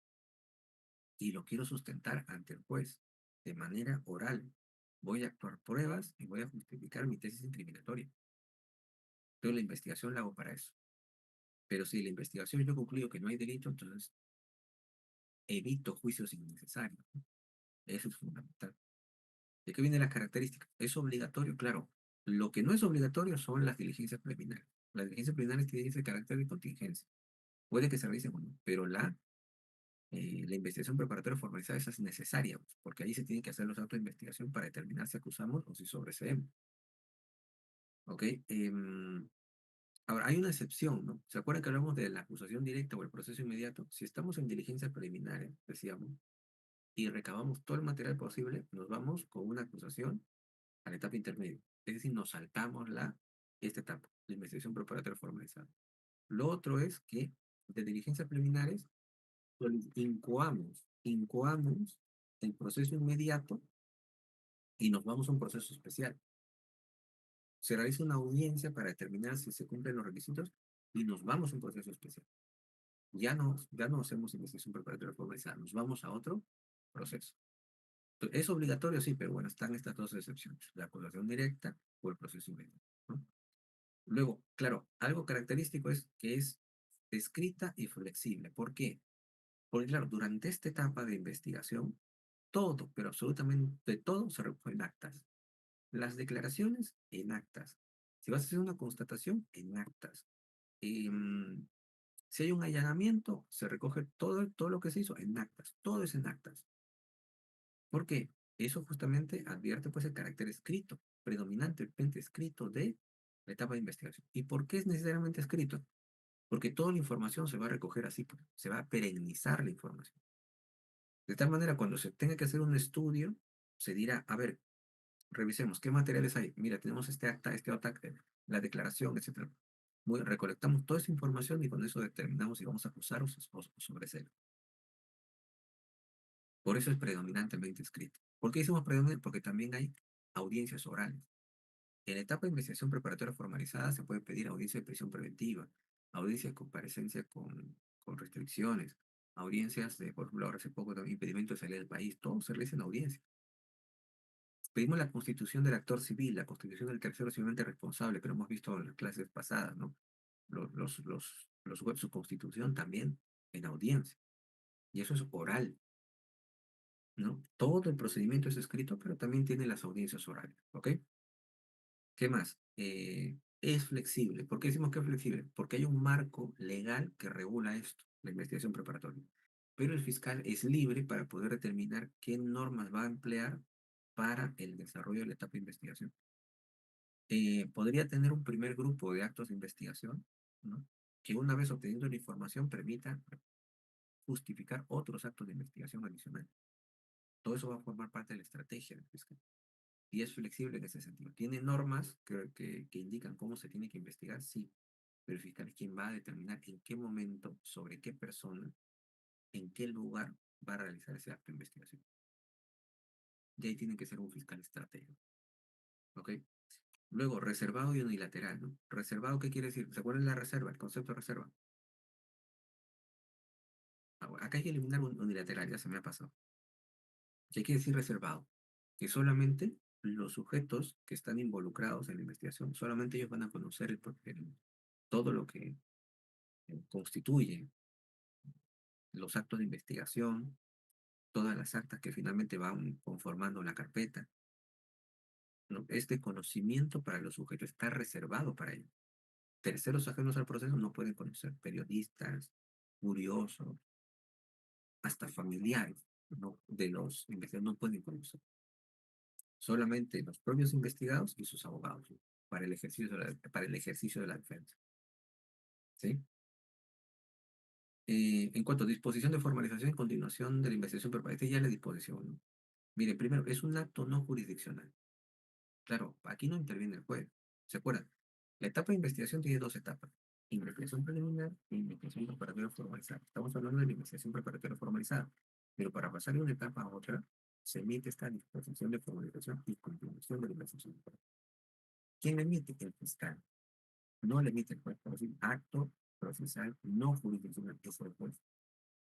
y lo quiero sustentar ante el juez de manera oral. Voy a actuar pruebas y voy a justificar mi tesis incriminatoria. Entonces la investigación la hago para eso. Pero si la investigación yo concluyo que no hay delito, entonces evito juicios innecesarios. Eso es fundamental. ¿De qué vienen las características? ¿Es obligatorio? Claro. Lo que no es obligatorio son las diligencias preliminares. Las diligencias preliminares tienen ese carácter de contingencia. Puede que se realicen o no, pero la investigación preparatoria formalizada esa es necesaria, pues, porque ahí se tienen que hacer los actos de investigación para determinar si acusamos o si sobreseemos. ¿Ok? Ahora, hay una excepción, ¿no? ¿Se acuerdan que hablamos de la acusación directa o el proceso inmediato? Si estamos en diligencias preliminares, decíamos, y recabamos todo el material posible, nos vamos con una acusación a la etapa intermedia. Es decir, nos saltamos esta etapa, la investigación preparatoria formalizada. Lo otro es que de diligencias preliminares incoamos el proceso inmediato y nos vamos a un proceso especial. Se realiza una audiencia para determinar si se cumplen los requisitos y nos vamos a un proceso especial. Ya no hacemos investigación preparatoria formalizada, nos vamos a otro proceso. Es obligatorio, sí, pero bueno, están estas dos excepciones, la acusación directa o el proceso inmediato, ¿no? Luego, claro, algo característico es que es escrita y flexible. ¿Por qué? Porque, claro, durante esta etapa de investigación, todo, pero absolutamente todo se recoge en actas. Las declaraciones en actas. Si vas a hacer una constatación, en actas. Em, si hay un allanamiento, se recoge todo lo que se hizo en actas. Todo es en actas. ¿Por qué? Eso justamente advierte pues el carácter escrito, predominantemente escrito de la etapa de investigación. ¿Y por qué es necesariamente escrito? Porque toda la información se va a recoger así, pues, se va a perennizar la información. De tal manera, cuando se tenga que hacer un estudio, se dirá, a ver, revisemos qué materiales hay. Mira, tenemos este acta, la declaración, etcétera. Recolectamos toda esa información y con eso determinamos si vamos a acusar o sobreseer. Por eso es predominantemente escrito. ¿Por qué decimos predominante? Porque también hay audiencias orales. En la etapa de investigación preparatoria formalizada se puede pedir audiencia de prisión preventiva, audiencia de comparecencia con restricciones, audiencias de, por ejemplo, ahora hace poco también impedimento de salir del país, todo se realiza en audiencia. Pedimos la constitución del actor civil, la constitución del tercero civilmente responsable, pero hemos visto en las clases pasadas, ¿no? Su constitución también en audiencia. Y eso es oral, ¿no? Todo el procedimiento es escrito, pero también tiene las audiencias orales, ¿ok? ¿Qué más? Es flexible. ¿Por qué decimos que es flexible? Porque hay un marco legal que regula esto, la investigación preparatoria. Pero el fiscal es libre para poder determinar qué normas va a emplear para el desarrollo de la etapa de investigación. Podría tener un primer grupo de actos de investigación, ¿no? Que una vez obteniendo la información permita justificar otros actos de investigación adicionales. Todo eso va a formar parte de la estrategia del fiscal. Y es flexible en ese sentido. ¿Tiene normas que indican cómo se tiene que investigar? Sí, pero el fiscal es quien va a determinar en qué momento, sobre qué persona en qué lugar va a realizar ese acto de investigación. Y ahí tiene que ser un fiscal estratégico. ¿Ok? Luego, reservado y unilateral, ¿no? Reservado, ¿qué quiere decir? ¿Se acuerdan de la reserva, el concepto de reserva? Acá hay que eliminar unilateral, ya se me ha pasado. ¿Qué quiere decir reservado? Que solamente los sujetos que están involucrados en la investigación, solamente ellos van a conocer todo lo que constituye los actos de investigación, todas las actas que finalmente van conformando la carpeta, ¿no? Este conocimiento para los sujetos está reservado para ellos. Terceros ajenos al proceso no pueden conocer, periodistas, curiosos, hasta familiares, ¿no? De los investigadores no pueden conocer. Solamente los propios investigados y sus abogados, ¿no? Para el ejercicio de la defensa. ¿Sí? En cuanto a disposición de formalización y continuación de la investigación preparativa, ya la disposición, ¿no? Mire, primero, es un acto no jurisdiccional. Claro, aquí no interviene el juez. ¿Se acuerdan? La etapa de investigación tiene dos etapas. Investigación preliminar e investigación preparatoria formalizada. Estamos hablando de la investigación preparatoria formalizada. Pero para pasar de una etapa a otra, se emite esta disposición de formalización y continuación de la investigación preparatoria. ¿Quién la emite? El fiscal. No le emite el juez. Por decir, acto procesal no jurisdiccional, que es el juez.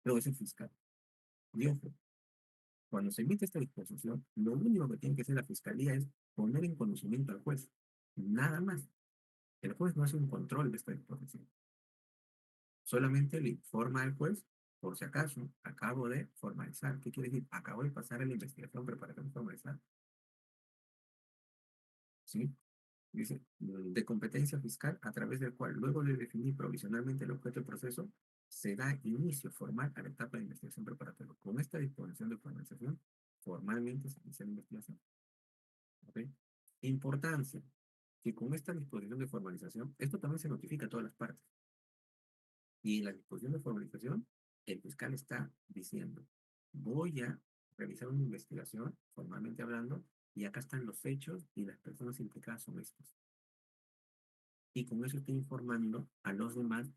Pero es el fiscal. Y ojo, cuando se emite esta disposición, lo único que tiene que hacer la fiscalía es poner en conocimiento al juez. Nada más. El juez no hace un control de esta disposición. Solamente le informa al juez, por si acaso, acabo de formalizar. ¿Qué quiere decir? Acabo de pasar en la investigación preparación formalizar. ¿Sí? Dice, de competencia fiscal, a través del cual, luego de definir provisionalmente el objeto del proceso, se da inicio formal a la etapa de investigación preparatoria. Con esta disposición de formalización, formalmente se inicia la investigación. ¿Ok? Importancia, que con esta disposición de formalización, esto también se notifica a todas las partes. Y en la disposición de formalización, el fiscal está diciendo, voy a realizar una investigación, formalmente hablando, y acá están los hechos y las personas implicadas son estos. Y con eso estoy informando a los demás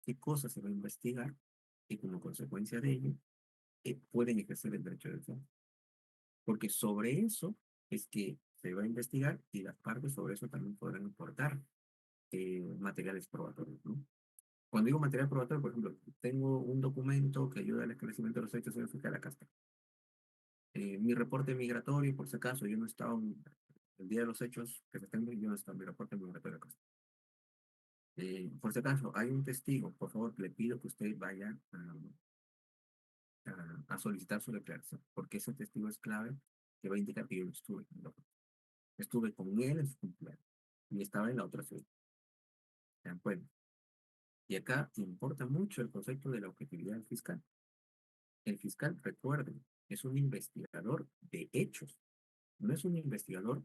qué cosas se va a investigar y como consecuencia de ello pueden ejercer el derecho de defensa. Porque sobre eso es que se va a investigar y las partes sobre eso también podrán aportar materiales probatorios, ¿no? Cuando digo material probatorio, por ejemplo, tengo un documento que ayuda al esclarecimiento de los hechos en fiscal, acá está. Mi reporte migratorio, por si acaso, yo no estaba el día de los hechos que se estén, yo no estaba en mi reporte migratorio acá. Por si acaso, hay un testigo, por favor, le pido que usted vaya a solicitar su declaración, porque ese testigo es clave que va a indicar que yo no estuve. ¿No? Estuve con él en su cumpleaños y estaba en la otra ciudad. Bueno, y acá importa mucho el concepto de la objetividad del fiscal. El fiscal, recuerden, es un investigador de hechos, no es un investigador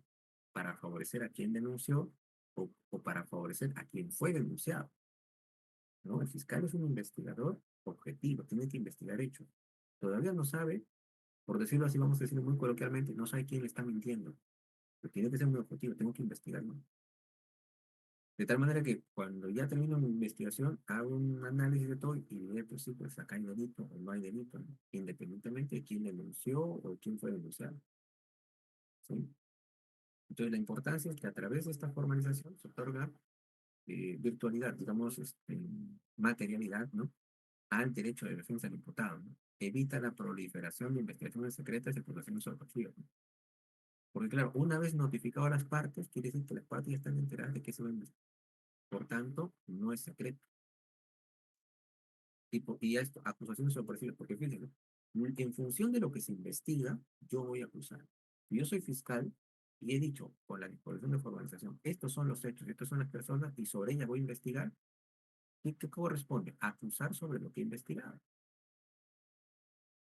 para favorecer a quien denunció o para favorecer a quien fue denunciado. ¿No? El fiscal es un investigador objetivo, tiene que investigar hechos. Todavía no sabe, por decirlo así, vamos a decirlo muy coloquialmente, no sabe quién le está mintiendo, pero tiene que ser muy objetivo, tengo que investigarlo. De tal manera que cuando ya termino mi investigación, hago un análisis de todo y diré, pues sí, pues acá hay delito o no hay delito, ¿no? Independientemente de quién denunció o quién fue denunciado. ¿Sí? Entonces, la importancia es que a través de esta formalización se otorga virtualidad, digamos, materialidad, ¿no? Al derecho de defensa del imputado, ¿no? Evita la proliferación de investigaciones secretas y acusaciones sorpresivas, ¿no? Porque, claro, una vez notificado a las partes, quiere decir que las partes ya están enteradas de que se va a investigar. Por tanto, no es secreto. Y esto, acusaciones sorpresivas, porque fíjense, en función de lo que se investiga, yo voy a acusar. Yo soy fiscal y he dicho, con la disposición de formalización, estos son los hechos, estas son las personas, y sobre ellas voy a investigar. ¿Y qué corresponde? Acusar sobre lo que he investigado.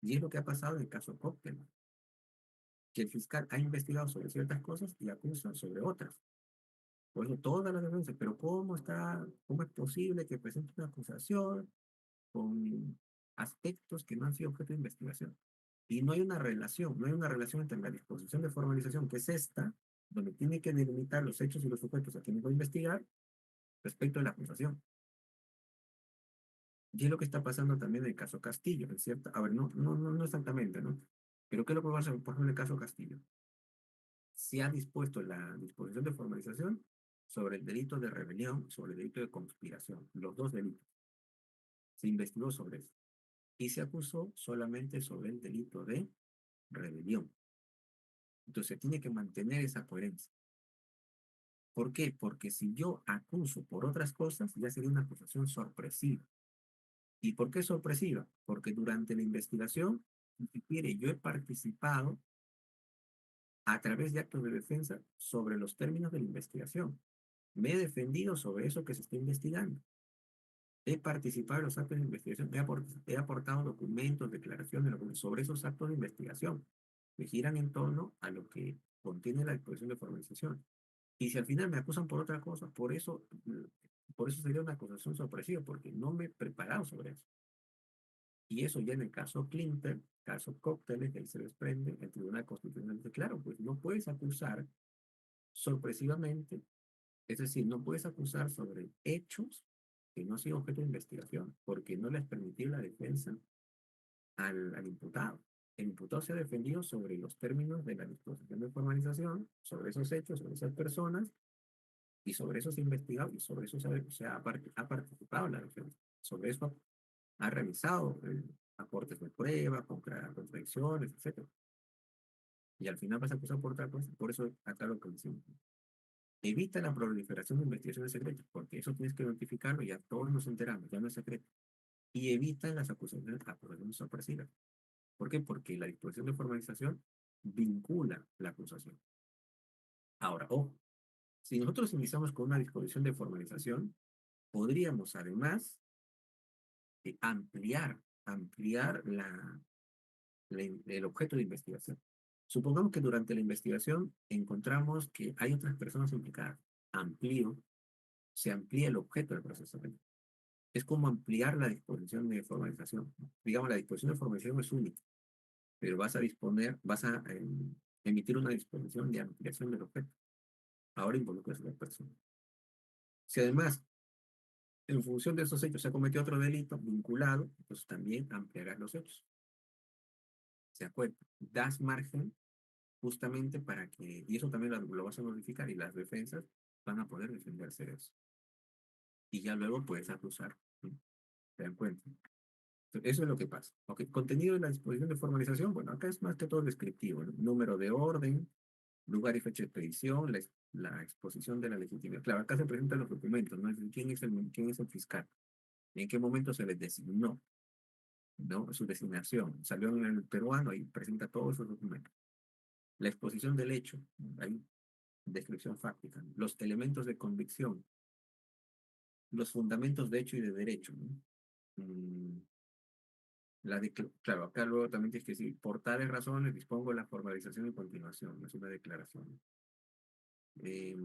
Y es lo que ha pasado en el caso Cóctel, que el fiscal ha investigado sobre ciertas cosas y acusa sobre otras. Por eso todas las defensas, pero cómo es posible que presente una acusación con aspectos que no han sido objeto de investigación? Y no hay una relación, no hay una relación entre la disposición de formalización, que es esta, donde tiene que delimitar los hechos y los sujetos a quienes va a investigar, respecto de la acusación. Y es lo que está pasando también en el caso Castillo, en cierta, a ver, no exactamente, ¿no? Pero ¿qué es lo que pasa, por ejemplo, en el caso Castillo? Se ha dispuesto la disposición de formalización sobre el delito de rebelión, sobre el delito de conspiración, los dos delitos. Se investigó sobre eso y se acusó solamente sobre el delito de rebelión. Entonces se tiene que mantener esa coherencia. ¿Por qué? Porque si yo acuso por otras cosas, ya sería una acusación sorpresiva. ¿Y por qué sorpresiva? Porque durante la investigación, si quiere, yo he participado a través de actos de defensa sobre los términos de la investigación. Me he defendido sobre eso que se está investigando. He participado en los actos de investigación, he aportado documentos, declaraciones sobre esos actos de investigación que giran en torno a lo que contiene la disposición de formalización. Y si al final me acusan por otra cosa, por eso sería una acusación sorpresiva, porque no me he preparado sobre eso. Y eso ya en el caso Clinton, caso Cócteles, que ahí se desprende, el Tribunal Constitucional dice, claro, pues no puedes acusar sorpresivamente, es decir, no puedes acusar sobre hechos que no han sido objeto de investigación, porque no les permitió la defensa al imputado. El imputado se ha defendido sobre los términos de la disposición de formalización, sobre esos hechos, sobre esas personas, y sobre eso se ha investigado y sobre eso ha participado en la defensa. Sobre eso ha revisado aportes de prueba, contradicciones, etcétera. Y al final vas a acusar por otra cosa. Por eso, acá lo que decimos. Evita la proliferación de investigaciones secretas, porque eso tienes que notificarlo y ya todos nos enteramos, ya no es secreto. Y evita las acusaciones sorpresivas. ¿Por qué? Porque la disposición de formalización vincula la acusación. Ahora, ojo, si nosotros iniciamos con una disposición de formalización, podríamos además ampliar el objeto de investigación. Supongamos que durante la investigación encontramos que hay otras personas implicadas. Amplío, se amplía el objeto del procesamiento. Es como ampliar la disposición de formalización. Digamos, la disposición de formalización es única, pero vas a emitir una disposición de ampliación del objeto. Ahora involucras a la persona. Si además, en función de esos hechos, se ha cometido otro delito vinculado, pues también ampliarás los hechos. ¿Se acuerda? Das margen justamente para que, y eso también lo vas a notificar y las defensas van a poder defenderse de eso. Y ya luego puedes acusar, ¿sí? ¿Se dan cuenta? Entonces, eso es lo que pasa. Okay. Contenido de la disposición de formalización, bueno, acá es más que todo descriptivo, ¿no? Número de orden, lugar y fecha de expedición, la exposición de la legitimidad. Claro, acá se presentan los documentos, ¿no? Quién es el fiscal, en qué momento se les designó, ¿no? Su designación. Salió en el peruano y presenta todos esos documentos. La exposición del hecho, hay descripción fáctica, ¿no? Los elementos de convicción, los fundamentos de hecho y de derecho, ¿no? Mm, claro, acá luego también tienes que decir, por tales razones dispongo la formalización y continuación, no es una declaración. Eh,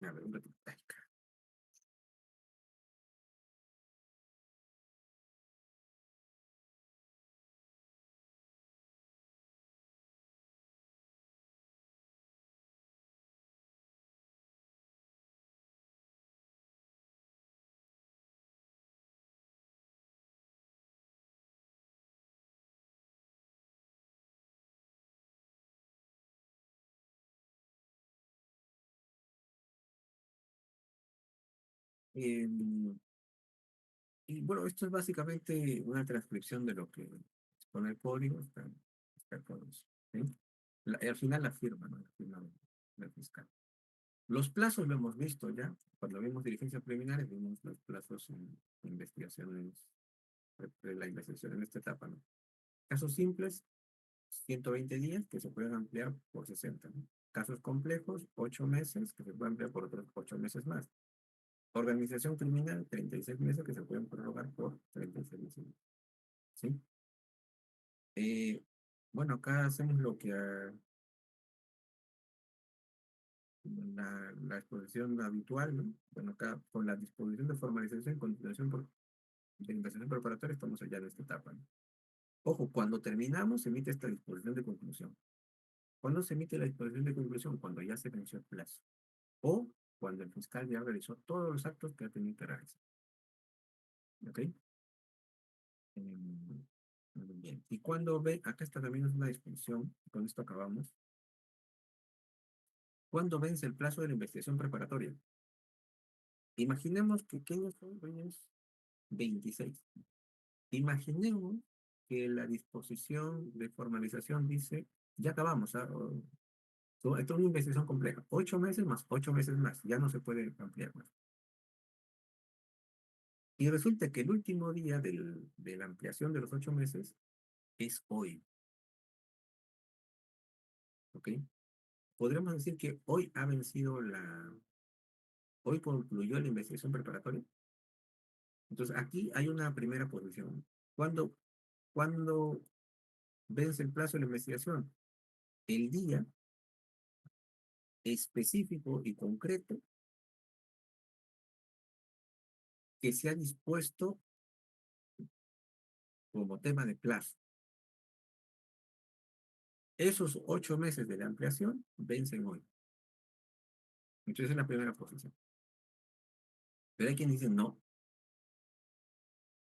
a ver, un ratito. Ay, eh, y bueno, esto es básicamente una transcripción de lo que pone el código, está todo eso, ¿sí? Al final la firma, ¿no? La firma del fiscal. Los plazos lo hemos visto ya. Cuando vimos diligencias preliminares, vimos los plazos en investigaciones, la investigación en esta etapa, ¿no? Casos simples, 120 días que se pueden ampliar por 60, ¿no? Casos complejos, 8 meses que se pueden ampliar por otros 8 meses más. Organización criminal, 36 meses que se pueden prorrogar por 36 meses. ¿Sí? Eh, bueno, acá hacemos lo que la exposición habitual, ¿no? Bueno, acá con la disposición de formalización y continuación de investigación preparatoria estamos allá en esta etapa, ¿no? Ojo, cuando terminamos se emite esta disposición de conclusión. ¿Cuándo se emite la disposición de conclusión? Cuando ya se venció el plazo. O cuando el fiscal ya realizó todos los actos que ha tenido que realizar. ¿Ok? Em, muy bien. Y cuando ve, acá está también una disposición, con esto acabamos. ¿Cuándo vence el plazo de la investigación preparatoria? Imaginemos que ¿qué son? Hoy es 26. Imaginemos que la disposición de formalización dice, ya acabamos, ¿ah? Esto es una investigación compleja. 8 meses más, 8 meses más. Ya no se puede ampliar más. Y resulta que el último día de la ampliación de los 8 meses es hoy. ¿Ok? Podríamos decir que hoy ha vencido hoy concluyó la investigación preparatoria. Entonces, aquí hay una primera posición. ¿Cuándo, cuándo vence el plazo de la investigación? El día específico y concreto que se ha dispuesto como tema de plazo. Esos 8 meses de la ampliación vencen hoy. Entonces, es la primera posición. Pero hay quien dice, no,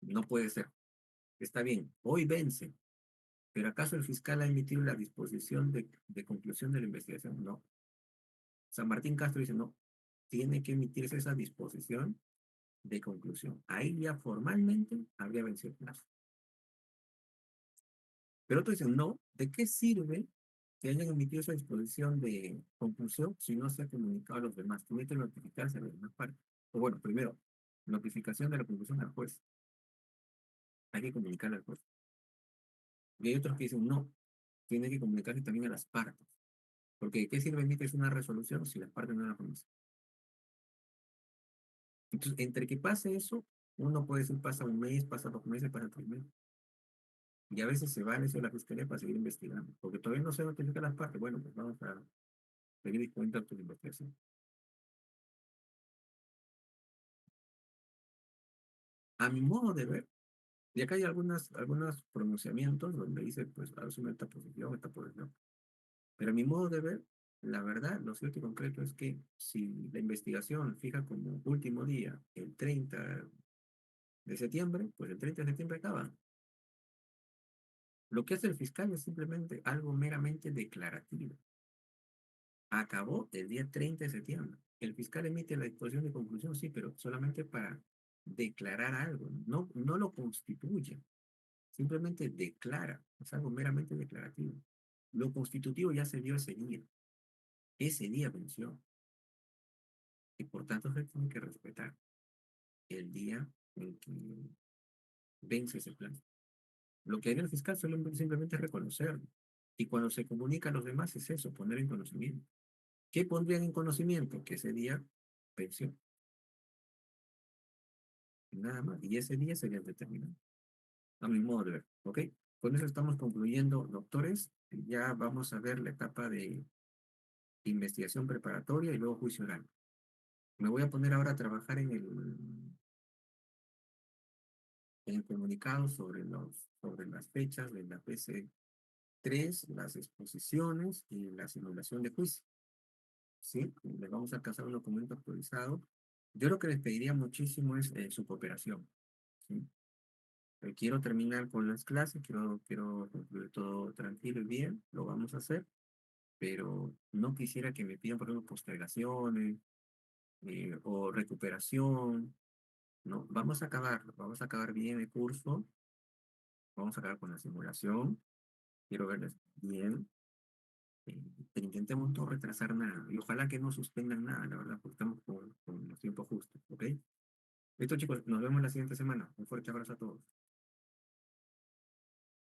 no puede ser. Está bien, hoy vence, pero ¿acaso el fiscal ha emitido la disposición de conclusión de la investigación? No. San Martín Castro dice, no, tiene que emitirse esa disposición de conclusión. Ahí ya formalmente habría vencido el plazo. Pero otros dicen, no, ¿de qué sirve que hayan emitido esa disposición de conclusión si no se ha comunicado a los demás? Tiene que notificarse a las demás partes. O bueno, primero, notificación de la conclusión al juez. Hay que comunicarle al juez. Y hay otros que dicen, no, tiene que comunicarse también a las partes. Porque ¿de qué sirve emitir una resolución si las partes no la conocen? Entonces, entre que pase eso, uno puede decir, pasa un mes, pasa 2 meses, pasa 3 meses. Y a veces se va en eso de la fiscalía para seguir investigando. Porque todavía no se notifica las partes. Bueno, pues vamos a seguir disponiendo tu investigación. A mi modo de ver, y acá hay algunos pronunciamientos donde dice, pues, asume esta posición, esta posición. Pero a mi modo de ver, la verdad, lo cierto y concreto es que si la investigación fija como último día el 30 de septiembre, pues el 30 de septiembre acaba. Lo que hace el fiscal es simplemente algo meramente declarativo. Acabó el día 30 de septiembre. El fiscal emite la disposición de conclusión, sí, pero solamente para declarar algo, no, no lo constituye, simplemente declara, es algo meramente declarativo. Lo constitutivo ya se dio ese día venció, y por tanto se tiene que respetar el día en que vence ese plan. Lo que haría el fiscal simplemente es reconocerlo, y cuando se comunica a los demás es eso, poner en conocimiento. ¿Qué pondrían en conocimiento? Que ese día venció, nada más, y ese día sería determinante, a mi modo de ver, ¿ok? Con eso estamos concluyendo, doctores. Ya vamos a ver la etapa de investigación preparatoria y luego juicio oral. Me voy a poner ahora a trabajar en el comunicado sobre las fechas de la PC3, las exposiciones y la simulación de juicio. ¿Sí? Les vamos a alcanzar un documento actualizado. Yo lo que les pediría muchísimo es su cooperación. ¿Sí? Quiero terminar con las clases, quiero concluir todo tranquilo y bien, lo vamos a hacer, pero no quisiera que me pidan, por ejemplo, postergaciones o recuperación. No, vamos a acabar bien el curso, vamos a acabar con la simulación, quiero verles bien, pero intentemos no retrasar nada, y ojalá que no suspendan nada, la verdad, porque estamos con los tiempos justos, ¿ok? Listo, chicos, nos vemos la siguiente semana. Un fuerte abrazo a todos.